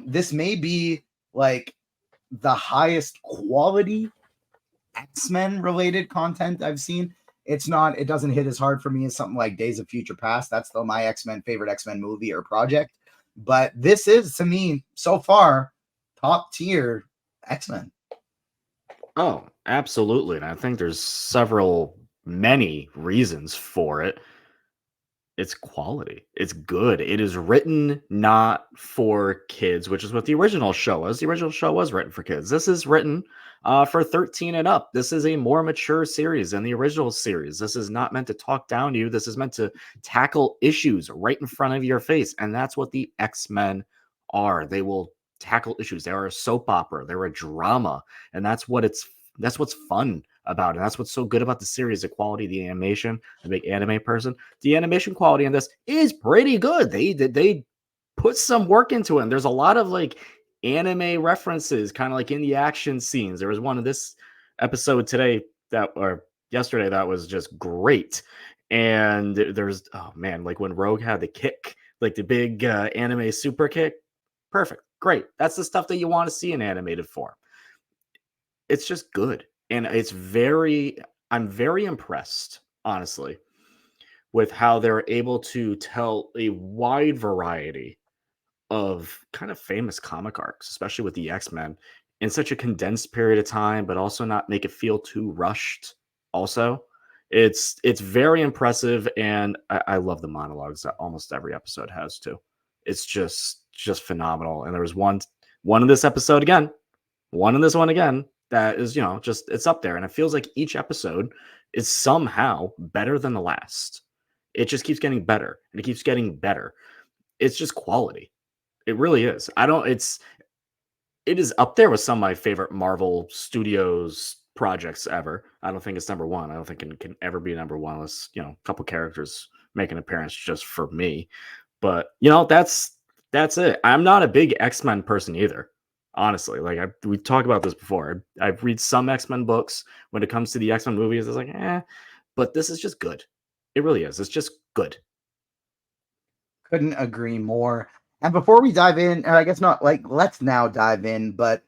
this may be like the highest quality X-Men related content I've seen. It doesn't hit as hard for me as something like Days of Future Past. That's still my favorite X-Men movie or project. But this is, to me, so far, top tier X-Men. Oh, absolutely. And I think there's many reasons for it. It's quality. It's good. It is written not for kids, which is what the original show was. The original show was written for kids. This is written for 13 and up. This is a more mature series than the original series. This is not meant to talk down to you. This is meant to tackle issues right in front of your face. And that's what the X-Men are. They will tackle issues. They're a soap opera. They're a drama. And that's what's fun about it. And that's what's so good about the series, the quality of the animation. I'm a big anime person. The animation quality in this is pretty good. They put some work into it. And there's a lot of like anime references kind of like in the action scenes. There was one of this episode yesterday that was just great. And there's, oh man, like when Rogue had the kick, like the big anime super kick. Perfect. Great. That's the stuff that you want to see in animated form. It's just good. And I'm very impressed, honestly, with how they're able to tell a wide variety of kind of famous comic arcs, especially with the X-Men, in such a condensed period of time, but also not make it feel too rushed. Also, it's very impressive, and I love the monologues that almost every episode has too. It's just phenomenal. And there was one in this episode again, one in this one again. That is, it's up there. And it feels like each episode is somehow better than the last. It just keeps getting better and it keeps getting better. It's just quality. It really is. It is up there with some of my favorite Marvel Studios projects ever. I don't think it's number one. I don't think it can ever be number one unless, a couple characters make an appearance just for me. But, that's it. I'm not a big X-Men person either. Honestly, like we talked about this before. I've read some X-Men books. When it comes to the X-Men movies, it's like, but this is just good. It really is. It's just good. Couldn't agree more. And before we dive in, or I guess not, like, let's now dive in, but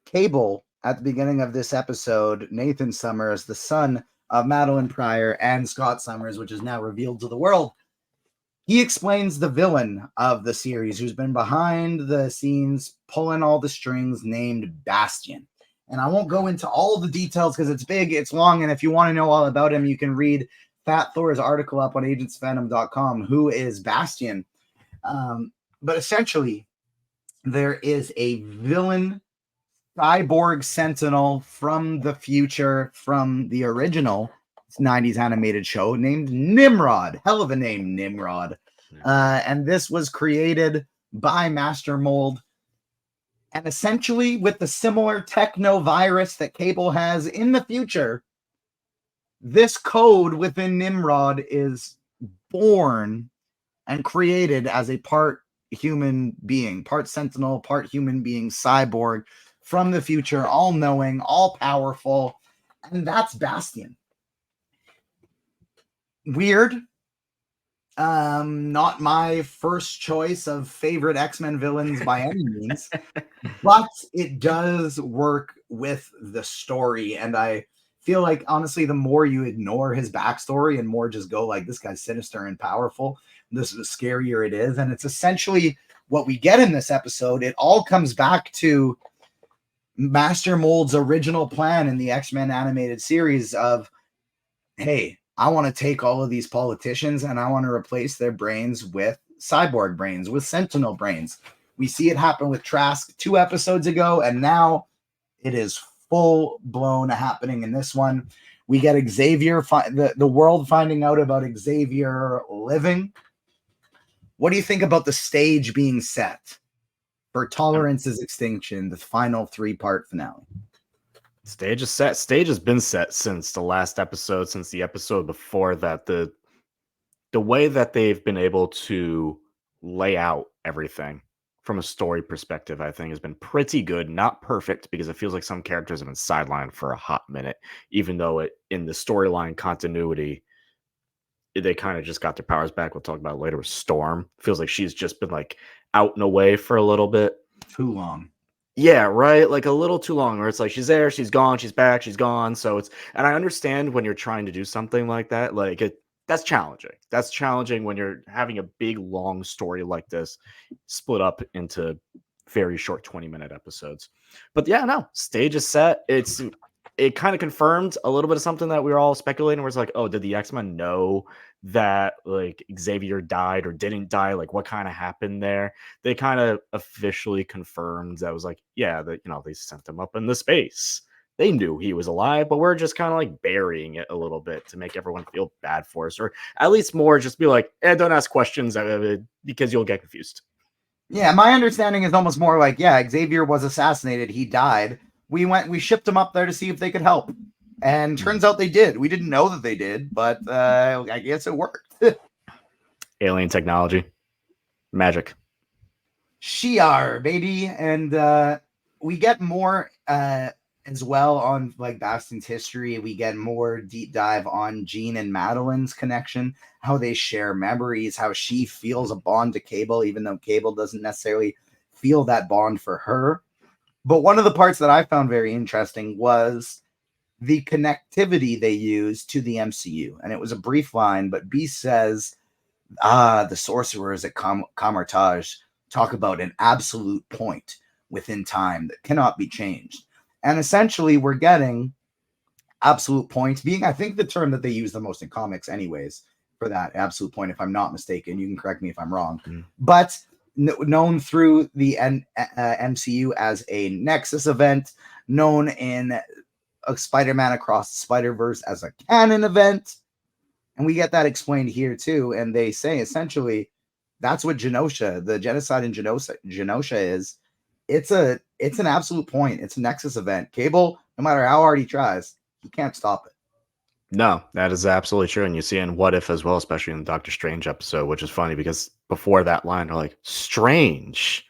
Cable, at the beginning of this episode, Nathan Summers, the son of Madeline Pryor and Scott Summers, which is now revealed to the world, he explains the villain of the series, who's been behind the scenes, pulling all the strings, named Bastion. And I won't go into all the details because it's big, it's long, and if you want to know all about him, you can read Fat Thor's article up on agentsfandom.com, Who is Bastion? But essentially, there is a villain cyborg sentinel from the future, from the original 90s animated show, named Nimrod. Hell of a name, Nimrod. And this was created by Master Mold. And essentially, with the similar techno virus that Cable has in the future, this code within Nimrod is born and created as a part human being, part sentinel, part human being, cyborg from the future, all knowing, all powerful. And that's Bastion. Weird. Not my first choice of favorite X-Men villains by any means, but it does work with the story. And I feel like, honestly, the more you ignore his backstory and more just go like, this guy's sinister and powerful, the scarier it is. And it's essentially what we get in this episode. It all comes back to Master Mold's original plan in the X-Men animated series of, hey, I want to take all of these politicians and I want to replace their brains with cyborg brains, with sentinel brains. We see it happen with Trask 2 episodes ago, and now it is full blown happening in this one. We get Xavier, the world finding out about Xavier living. What do you think about the stage being set for Tolerance's Extinction, the final 3-part finale? Stage is set. Stage has been set since the last episode, since the episode before that. The way that they've been able to lay out everything from a story perspective, I think, has been pretty good. Not perfect, because it feels like some characters have been sidelined for a hot minute, even though it in the storyline continuity, they kind of just got their powers back. We'll talk about it later with Storm. Feels like she's just been like out and away for a little bit. Too long. Yeah, right. Like a little too long, where it's like she's there, she's gone, she's back, she's gone. So it's, and I understand when you're trying to do something like that, like that's challenging. That's challenging when you're having a big long story like this split up into very short 20-minute episodes. But yeah, no, stage is set. It kind of confirmed a little bit of something that we were all speculating, where it's like, oh, did the X-Men know that like Xavier died or didn't die? Like, what kind of happened there? They kind of officially confirmed that was like, yeah, that, you know, they sent him up into space. They knew he was alive, but we're just kind of like burying it a little bit to make everyone feel bad for us, or at least more just be like, don't ask questions because you'll get confused. Yeah, my understanding is almost more like, yeah, Xavier was assassinated. He died. We shipped him up there to see if they could help. And turns out they did. We didn't know that they did, but I guess it worked. Alien technology. Magic. Shi'ar, baby. And we get more as well on like Bastion's history. We get more deep dive on Jean and Madeline's connection, how they share memories, how she feels a bond to Cable, even though Cable doesn't necessarily feel that bond for her. But one of the parts that I found very interesting was the connectivity they used to the MCU. And it was a brief line, but Beast says, the sorcerers at Kamartaj talk about an absolute point within time that cannot be changed. And essentially, we're getting absolute point being, I think, the term that they use the most in comics anyways for that absolute point, if I'm not mistaken. You can correct me if I'm wrong. But known through the MCU as a Nexus event, known in Spider-Man Across the Spider-Verse as a canon event. And we get that explained here too. And they say essentially that's what Genosha, the genocide in Genosha is. It's an absolute point. It's a Nexus event. Cable, no matter how hard he tries, he can't stop it. No, that is absolutely true. And you see in What If as well, especially in the Doctor Strange episode, which is funny because before that line, they're like, Strange.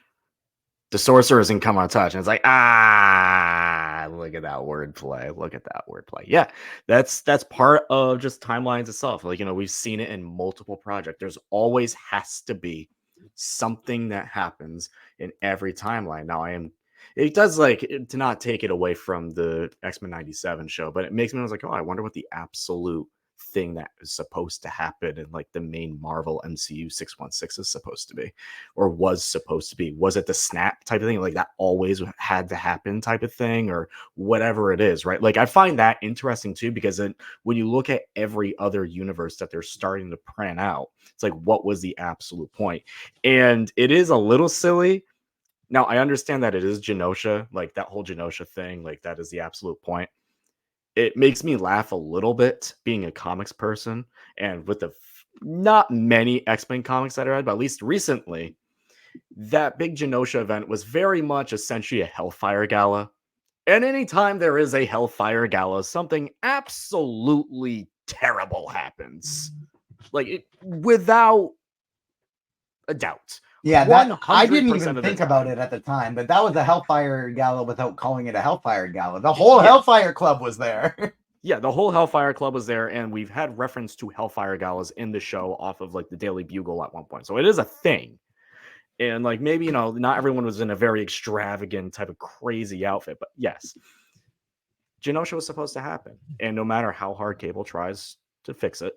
The sorcerers in Come On Touch. And it's like, look at that wordplay. Look at that wordplay. Yeah, that's part of just timelines itself. Like, you know, we've seen it in multiple projects. There's always has to be something that happens in every timeline. Now, it does like to not take it away from the X-Men 97 show, but it makes me like, oh, I wonder what the absolute thing that is supposed to happen in like the main Marvel MCU 616 is supposed to be, or was supposed to be. Was it the snap type of thing, like that always had to happen type of thing, or whatever it is, right? Like I find that interesting too, because when you look at every other universe that they're starting to plan out, it's like, what was the absolute point? And it is a little silly. Now I understand that it is Genosha, like that whole Genosha thing, like that is the absolute point. It makes me laugh a little bit being a comics person, and with the not many X-Men comics that I read, but at least recently, that big Genosha event was very much essentially a Hellfire Gala. And anytime there is a Hellfire Gala, something absolutely terrible happens. Like, without a doubt. Yeah, that I didn't 100% even of the think time. about it at the time, but that was a Hellfire Gala without calling it a Hellfire Gala. The whole Yeah. Hellfire Club was there. Yeah, the whole Hellfire Club was there, and we've had reference to Hellfire Galas in the show off of like the Daily Bugle at one point. So it is a thing. And like maybe, you know, not everyone was in a very extravagant type of crazy outfit, but yes, Genosha was supposed to happen. And no matter how hard Cable tries to fix it,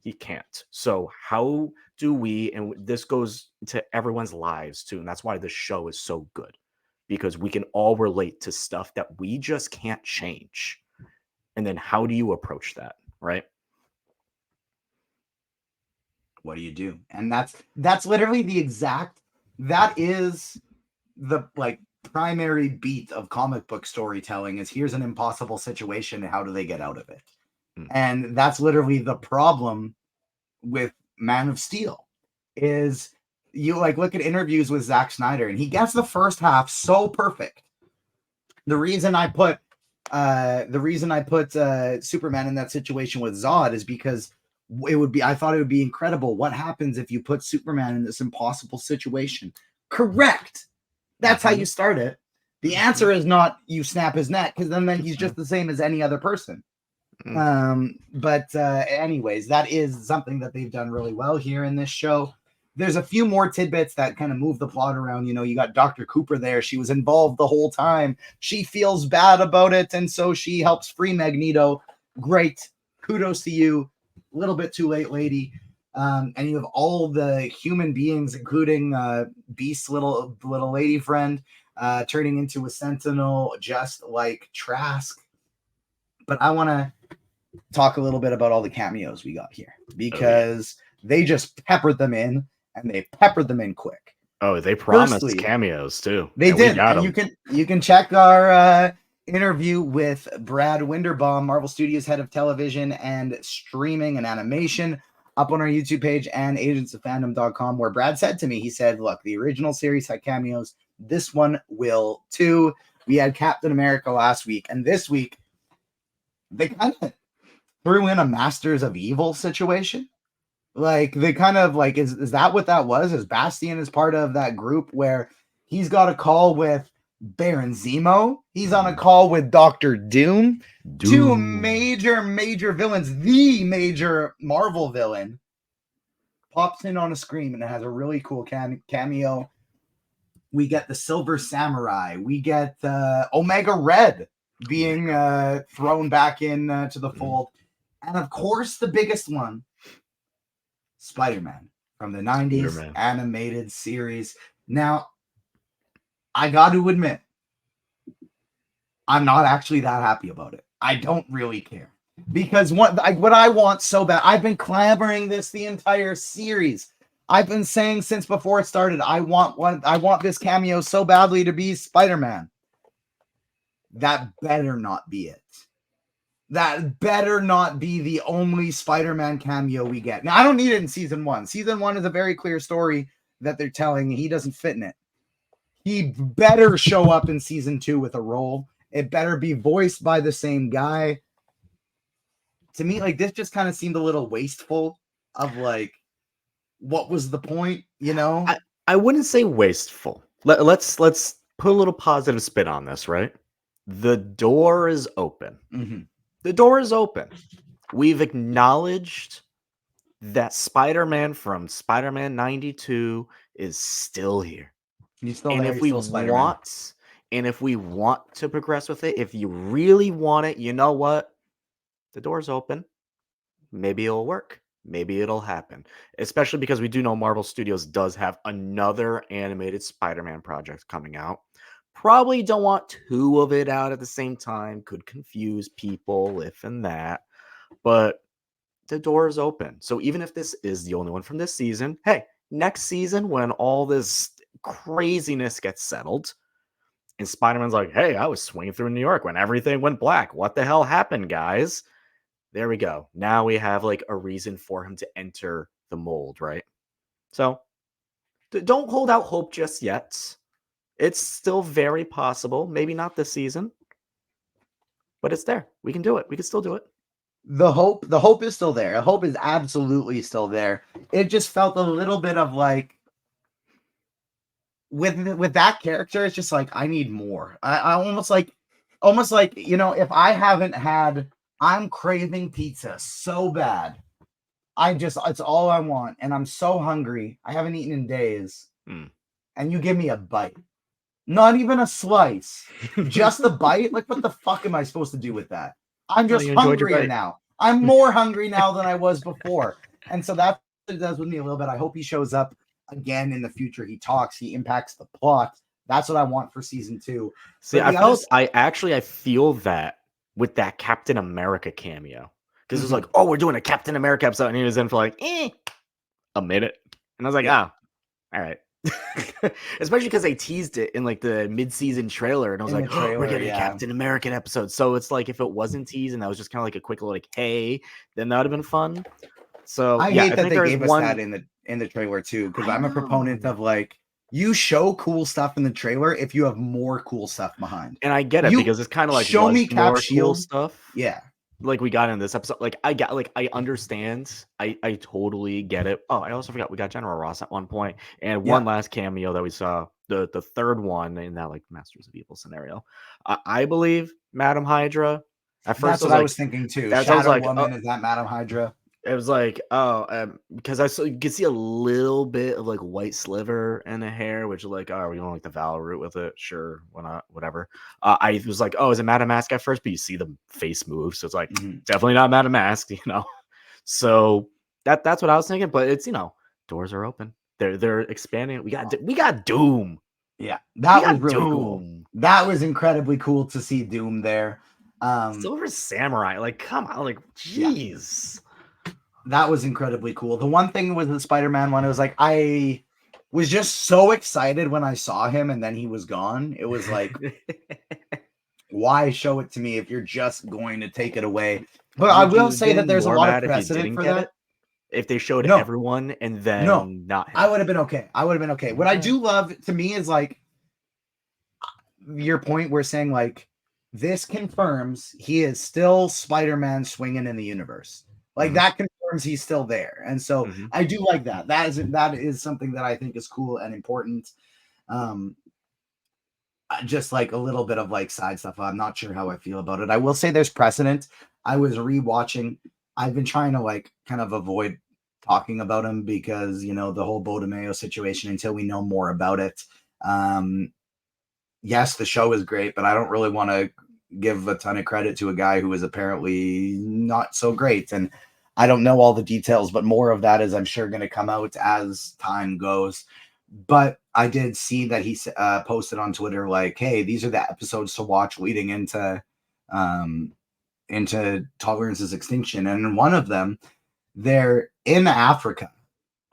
he can't. So how do we, and this goes to everyone's lives too, and that's why this show is so good, because we can all relate to stuff that we just can't change. And then how do you approach that, right? What do you do? And that's literally that is the like primary beat of comic book storytelling is here's an impossible situation and how do they get out of it? And that's literally the problem with Man of Steel is you like look at interviews with Zack Snyder and he gets the first half so perfect. The reason I put Superman in that situation with Zod is because I thought it would be incredible. What happens if you put Superman in this impossible situation? Correct. That's how you start it. The answer is not you snap his neck, because then he's just the same as any other person. Anyways, that is something that they've done really well here in this show. There's a few more tidbits that kind of move the plot around. You know, you got Dr. Cooper there. She was involved the whole time. She feels bad about it, and so she helps free Magneto. Great. Kudos to you. A little bit too late, lady. And you have all the human beings, including Beast's little lady friend, turning into a Sentinel, just like Trask. But I want to talk a little bit about all the cameos we got here, because they just peppered them in, and they peppered them in quick. Oh, they promised cameos too. They did. And you can check our interview with Brad Winderbaum, Marvel Studios head of television and streaming and animation, up on our YouTube page and agentsofandom.com, where Brad said to me, he said, look, the original series had cameos. This one will too. We had Captain America last week, and this week they kind of threw in a Masters of Evil situation. Like, they kind of like, is that what that was? Is Bastian is part of that group where he's got a call with Baron Zemo? He's on a call with Doctor Doom. Two major villains. The major Marvel villain pops in on a screen, and it has a really cool cameo. We get the Silver Samurai. We get Omega Red being thrown back in to the fold. And of course, the biggest one, Spider-Man from the 90s animated series. Now, I got to admit, I'm not actually that happy about it. I don't really care. Because what I want so bad, I've been clamoring this the entire series. I've been saying since before it started, I want this cameo so badly to be Spider-Man. That better not be it. That better not be the only Spider-Man cameo we get. Now, I don't need it in season 1. Season 1 is a very clear story that they're telling. He doesn't fit in it. He better show up in season 2 with a role. It better be voiced by the same guy. To me, like, this just kind of seemed a little wasteful of, like, what was the point, you know? I wouldn't say wasteful. Let's put a little positive spin on this, right? The door is open. Mm-hmm. The door is open. We've acknowledged that Spider-Man from Spider-Man 92 is still here. He's still and there, if we want to progress with it, if you really want it, you know what? The door's open. Maybe it'll work. Maybe it'll happen. Especially because we do know Marvel Studios does have another animated Spider-Man project coming out. Probably don't want 2 of it out at the same time. Could confuse people, if and that. But the door is open. So even if this is the only one from this season, hey, next season when all this craziness gets settled, and Spider-Man's like, hey, I was swinging through New York when everything went black. What the hell happened, guys? There we go. Now we have like a reason for him to enter the mold, right? So Don't hold out hope just yet. It's still very possible. Maybe not this season, but it's there. We can do it. We can still do it. The hope is still there. The hope is absolutely still there. It just felt a little bit of like with that character, it's just like I need more. I almost like if I haven't had, I'm craving pizza so bad. It's all I want, and I'm so hungry. I haven't eaten in days. And you give me a bite. Not even a slice. Just a bite? Like, what the fuck am I supposed to do with that? I'm just hungrier now. I'm more hungry now than I was before. And so that's what it does with me a little bit. I hope he shows up again in the future. He talks, he impacts the plot. That's what I want for season 2. See, I feel that with that Captain America cameo. Because it was like, oh, we're doing a Captain America episode. And he was in for like, a minute. And I was like, all right. Especially because they teased it in like the mid-season trailer, and I was like, we're getting a Captain American episode. So it's like if it wasn't teased and that was just kind of like a quick like, hey, then that would have been fun. So I hate that they gave us that in the trailer too, because I'm a proponent of like, you show cool stuff in the trailer if you have more cool stuff behind. And I get it because it's kind of like show me Cap Shield cool stuff. Yeah. Like we got in this episode, like I understand, I totally get it. Oh, I also forgot we got General Ross at one point, and one last cameo that we saw, the third one in that like Masters of Evil scenario. I believe Madam Hydra. At first, that's what I was thinking too. Shadow Woman, is that Madam Hydra? It was like, because you could see a little bit of like white sliver in the hair, which like, oh, are we going like the Val route with it? Sure, why not? Whatever. I was like, oh, is it Madam Mask at first? But you see the face move, so it's like definitely not Madam Mask, So that's what I was thinking. But it's doors are open. They're expanding. We got Doom. Yeah, that was really cool. That was incredibly cool to see Doom there. Silver Samurai, like, come on, like, jeez. Yeah. That was incredibly cool. The one thing with the Spider-Man one, it was like, I was just so excited when I saw him and then he was gone. It was like, why show it to me if you're just going to take it away? But I will say that there's a lot of precedent for that. If they showed everyone and then not him. I would have been okay. What I do love to me is like your point we're saying like, this confirms he is still Spider-Man swinging in the universe. Like that confirms he's still there. And so I do like that. That is something that I think is cool and important. Just like a little bit of like side stuff. I'm not sure how I feel about it. I will say there's precedent. I was rewatching. I've been trying to like kind of avoid talking about him because, the whole Bodemeo situation until we know more about it. Yes, the show is great, but I don't really want to give a ton of credit to a guy who is apparently not so great. And I don't know all the details, but more of that is I'm sure going to come out as time goes. But I did see that he posted on Twitter, like, hey, these are the episodes to watch leading into Tolerance's Extinction. And in one of them, they're in Africa.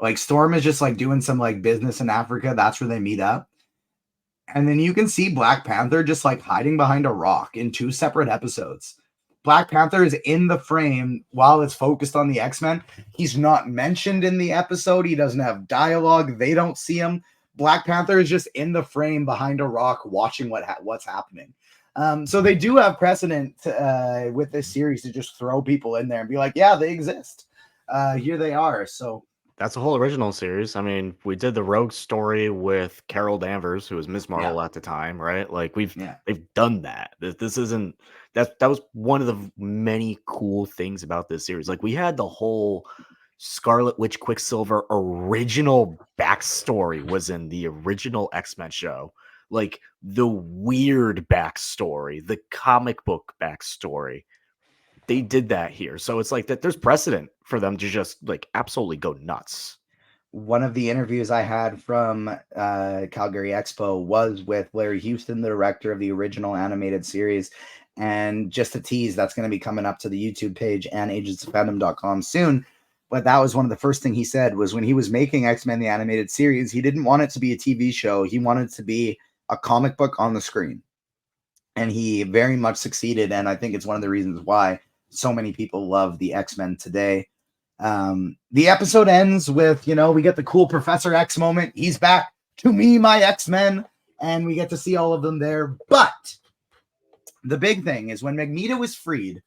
Like Storm is just like doing some like business in Africa. That's where they meet up. And then you can see Black Panther just like hiding behind a rock in 2 separate episodes. Black Panther is in the frame while it's focused on the X-Men. He's not mentioned in the episode. He doesn't have dialogue. They don't see him. Black Panther is just in the frame behind a rock watching what's happening. So they do have precedent with this series to just throw people in there and be like, yeah, they exist. Here they are. So that's a whole original series. I mean, we did the Rogue story with Carol Danvers, who was Ms. Marvel at the time, right? Like they've done that. This isn't that was one of the many cool things about this series. Like we had the whole Scarlet Witch Quicksilver original backstory was in the original X-Men show. Like the weird backstory, the comic book backstory. They did that here. So it's like that there's precedent for them to just like absolutely go nuts. One of the interviews I had from Calgary Expo was with Larry Houston, the director of the original animated series. And just to tease, that's going to be coming up to the YouTube page and agentsofandom.com soon. But that was one of the first things he said was when he was making X-Men, the animated series, he didn't want it to be a TV show. He wanted it to be a comic book on the screen. And he very much succeeded. And I think it's one of the reasons why so many people love the X-Men today. The episode ends with, we get the cool Professor X moment. He's back to me, my X-Men, and we get to see all of them there. But the big thing is when Magneto is freed,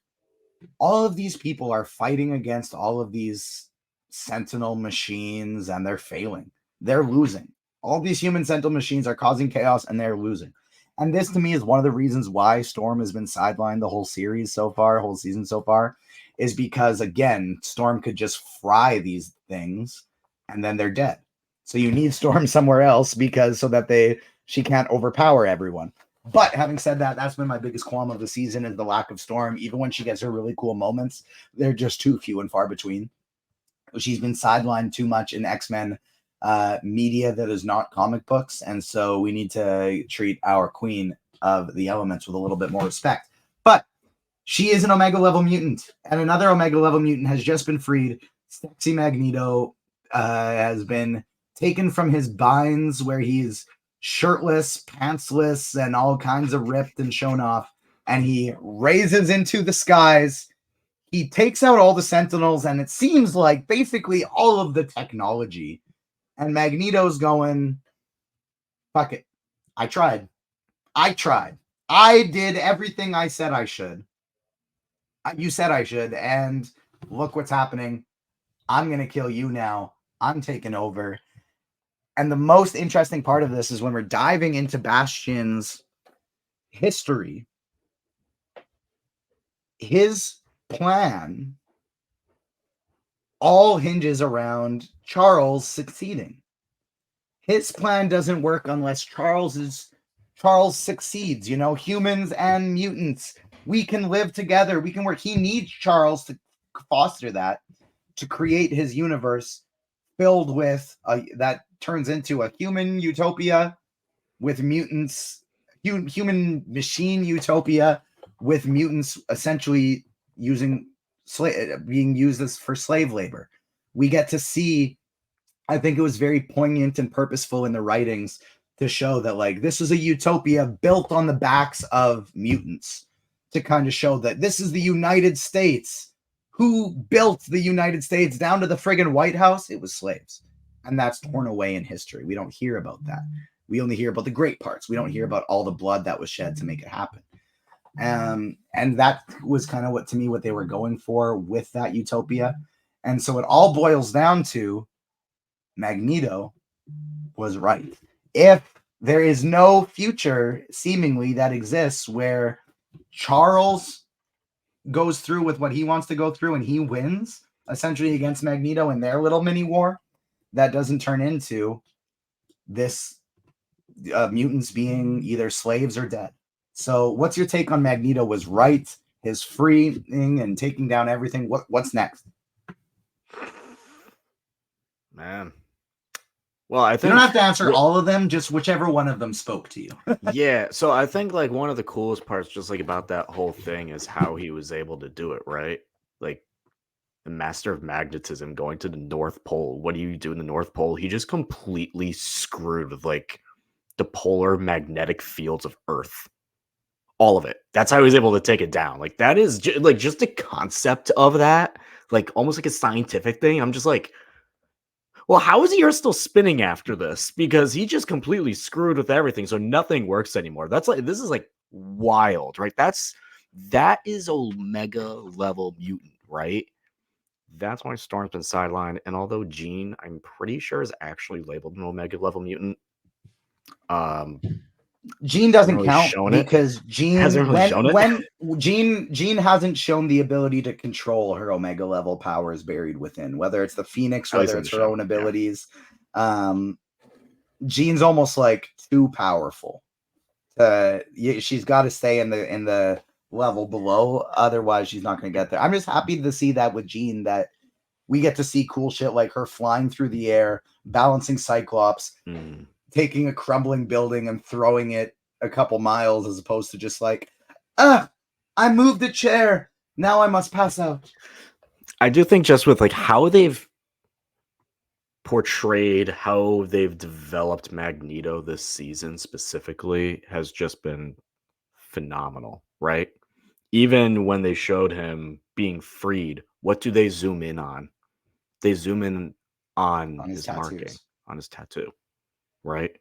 all of these people are fighting against all of these Sentinel machines, and they're failing. They're losing. All these human Sentinel machines are causing chaos, and they're losing. And this, to me, is one of the reasons why Storm has been sidelined the whole series so far, whole season so far, is because, again, Storm could just fry these things, and then they're dead. So you need Storm somewhere else so that she can't overpower everyone. But having said that, that's been my biggest qualm of the season is the lack of Storm. Even when she gets her really cool moments, they're just too few and far between. She's been sidelined too much in X-Men media that is not comic books. And so we need to treat our queen of the elements with a little bit more respect. But she is an Omega level mutant, and another Omega level mutant has just been freed. Sexy Magneto has been taken from his binds where he's shirtless, pantsless, and all kinds of ripped and shown off, and he raises into the skies. He takes out all the Sentinels, and it seems like basically all of the technology. And Magneto's going, fuck it. I tried. I did everything I said I should. You said I should, and look what's happening. I'm going to kill you now. I'm taking over. And the most interesting part of this is when we're diving into Bastion's history, his plan all hinges around Charles succeeding. His plan doesn't work unless Charles succeeds. Humans and mutants, we can live together. We can work. He needs Charles to foster that, to create his universe filled with that turns into a human utopia with mutants, human machine utopia with mutants essentially being used for slave labor. We get to see, I think it was very poignant and purposeful in the writings to show that this is a utopia built on the backs of mutants, to kind of show that this is the United States. Who built the United States down to the friggin' White House? It was slaves. And that's torn away in history. We don't hear about that. We only hear about the great parts. We don't hear about all the blood that was shed to make it happen. And that was kind of what they were going for with that utopia. And so it all boils down to Magneto was right. If there is no future seemingly that exists where Charles goes through with what he wants to go through and he wins essentially against Magneto in their little mini war, that doesn't turn into this mutants being either slaves or dead. So what's your take on Magneto was right, his freeing and taking down everything? What's next? Man. Well, I think you don't have to answer all of them, just whichever one of them spoke to you. Yeah, so I think one of the coolest parts just about that whole thing is how he was able to do it, right? The master of magnetism going to the North Pole. What do you do in the North Pole? He just completely screwed with the polar magnetic fields of Earth. All of it. That's how he was able to take it down. That is just the concept of that, almost like a scientific thing. I'm just well, how is the Earth still spinning after this? Because he just completely screwed with everything, so nothing works anymore. That's this is wild, right? That is Omega level mutant, right? That's why Storm's been sidelined. And although Jean, I'm pretty sure, is actually labeled an Omega level mutant, Jean doesn't really count because Jean hasn't really shown it. Jean hasn't shown the ability to control her Omega level powers buried within, whether it's the Phoenix, whether it's her own abilities. Yeah. Jean's almost too powerful. She's got to stay in the level below, otherwise she's not going to get there. I'm just happy to see that with Jean, that we get to see cool shit like her flying through the air, balancing Cyclops. Taking a crumbling building and throwing it a couple miles, as opposed to just I moved the chair, now I must pass out. I do think just with how they've portrayed, how they've developed Magneto this season specifically has just been phenomenal, right? Even when they showed him being freed, what do they zoom in on? they zoom in on his his marking, tattoos. on his tattoo, right?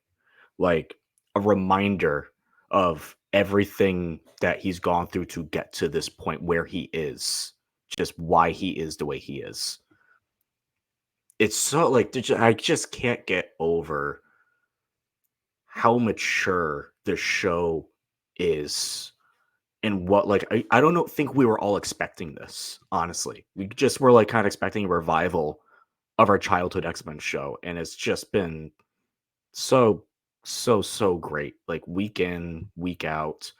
Like a reminder of everything that he's gone through to get to this point where he is, just why he is the way he is. It's so like I just can't get over how mature the show is, and what, like, I don't think we were all expecting this, honestly. We just were like kind of expecting a revival of our childhood X-Men show, and it's just been so great, like week in, week out.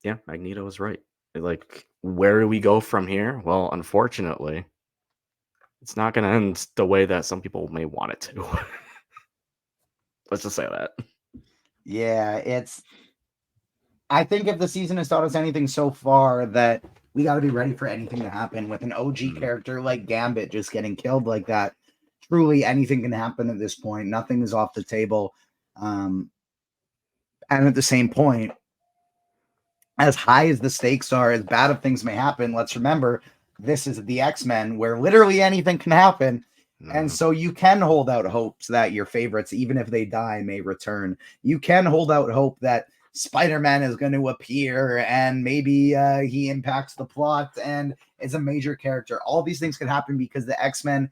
Yeah, Magneto is right. Like, where do we go from here? Well, unfortunately, it's not going to end the way that some people may want it to. Let's just say that. Yeah, I think if the season has taught us anything so far, that we got to be ready for anything to happen with an OG character like Gambit just getting killed like that. Truly, anything can happen at this point. Nothing is off the table. And at the same point, as high as the stakes are, as bad of things may happen, let's remember this is the X-Men where literally anything can happen. And so you can hold out hopes that your favorites, even if they die, may return. You can hold out hope that Spider-Man is going to appear and maybe he impacts the plot and is a major character. All these things can happen because the X-Men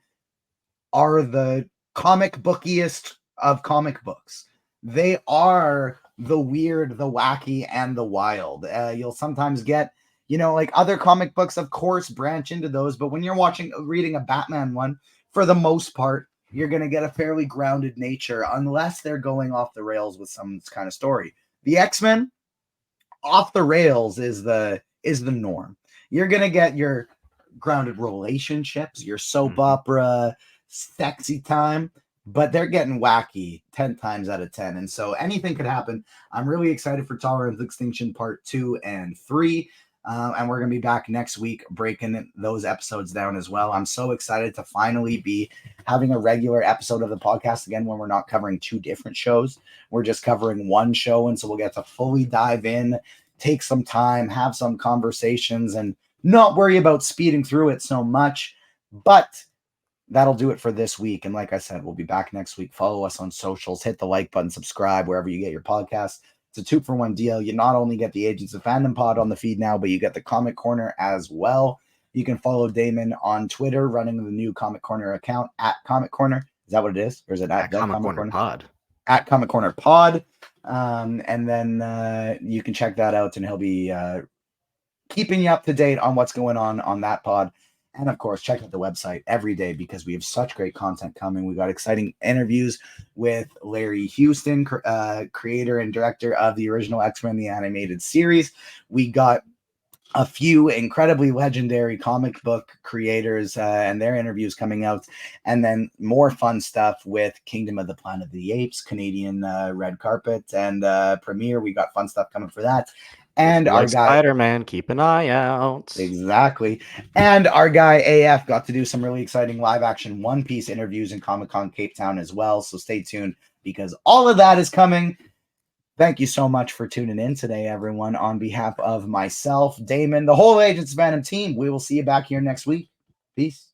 are the comic bookiest of comic books. They are the weird, the wacky, and the wild. You'll sometimes get, like other comic books, of course, branch into those. But when you're reading a Batman one, for the most part, you're going to get a fairly grounded nature, unless they're going off the rails with some kind of story. The X-Men, off the rails is the norm. You're going to get your grounded relationships, your soap opera, sexy time, but they're getting wacky 10 times out of 10. And so anything could happen. I'm really excited for Tolerance Extinction Part 2 and 3. And we're going to be back next week breaking those episodes down as well. I'm so excited to finally be having a regular episode of the podcast again when we're not covering two different shows. We're just covering one show. And so we'll get to fully dive in, take some time, have some conversations, and not worry about speeding through it so much. But that'll do it for this week. And like I said, we'll be back next week. Follow us on socials, hit the like button, subscribe wherever you get your podcasts. It's a 2-for-1 deal. You not only get the Agents of Fandom pod on the feed now, but you get the Comic Corner as well. You can follow Damon on Twitter, running the new Comic Corner account at Comic Corner. Is that what it is? Or is it at Comic Corner Pod? At Comic Corner Pod. And then you can check that out, and he'll be keeping you up to date on what's going on that pod. And of course, check out the website every day because we have such great content coming. We got exciting interviews with Larry Houston, creator and director of the original X-Men, the animated series. We got a few incredibly legendary comic book creators and their interviews coming out. And then more fun stuff with Kingdom of the Planet of the Apes, Canadian red carpet, and premiere. We got fun stuff coming for that. And our guy Spider-Man, keep an eye out. Exactly. And our guy AF got to do some really exciting live action One Piece interviews in Comic-Con Cape Town as well. So stay tuned because all of that is coming. Thank you so much for tuning in today, everyone. On behalf of myself, Damon, the whole Agents of Fandom team, we will see you back here next week. Peace.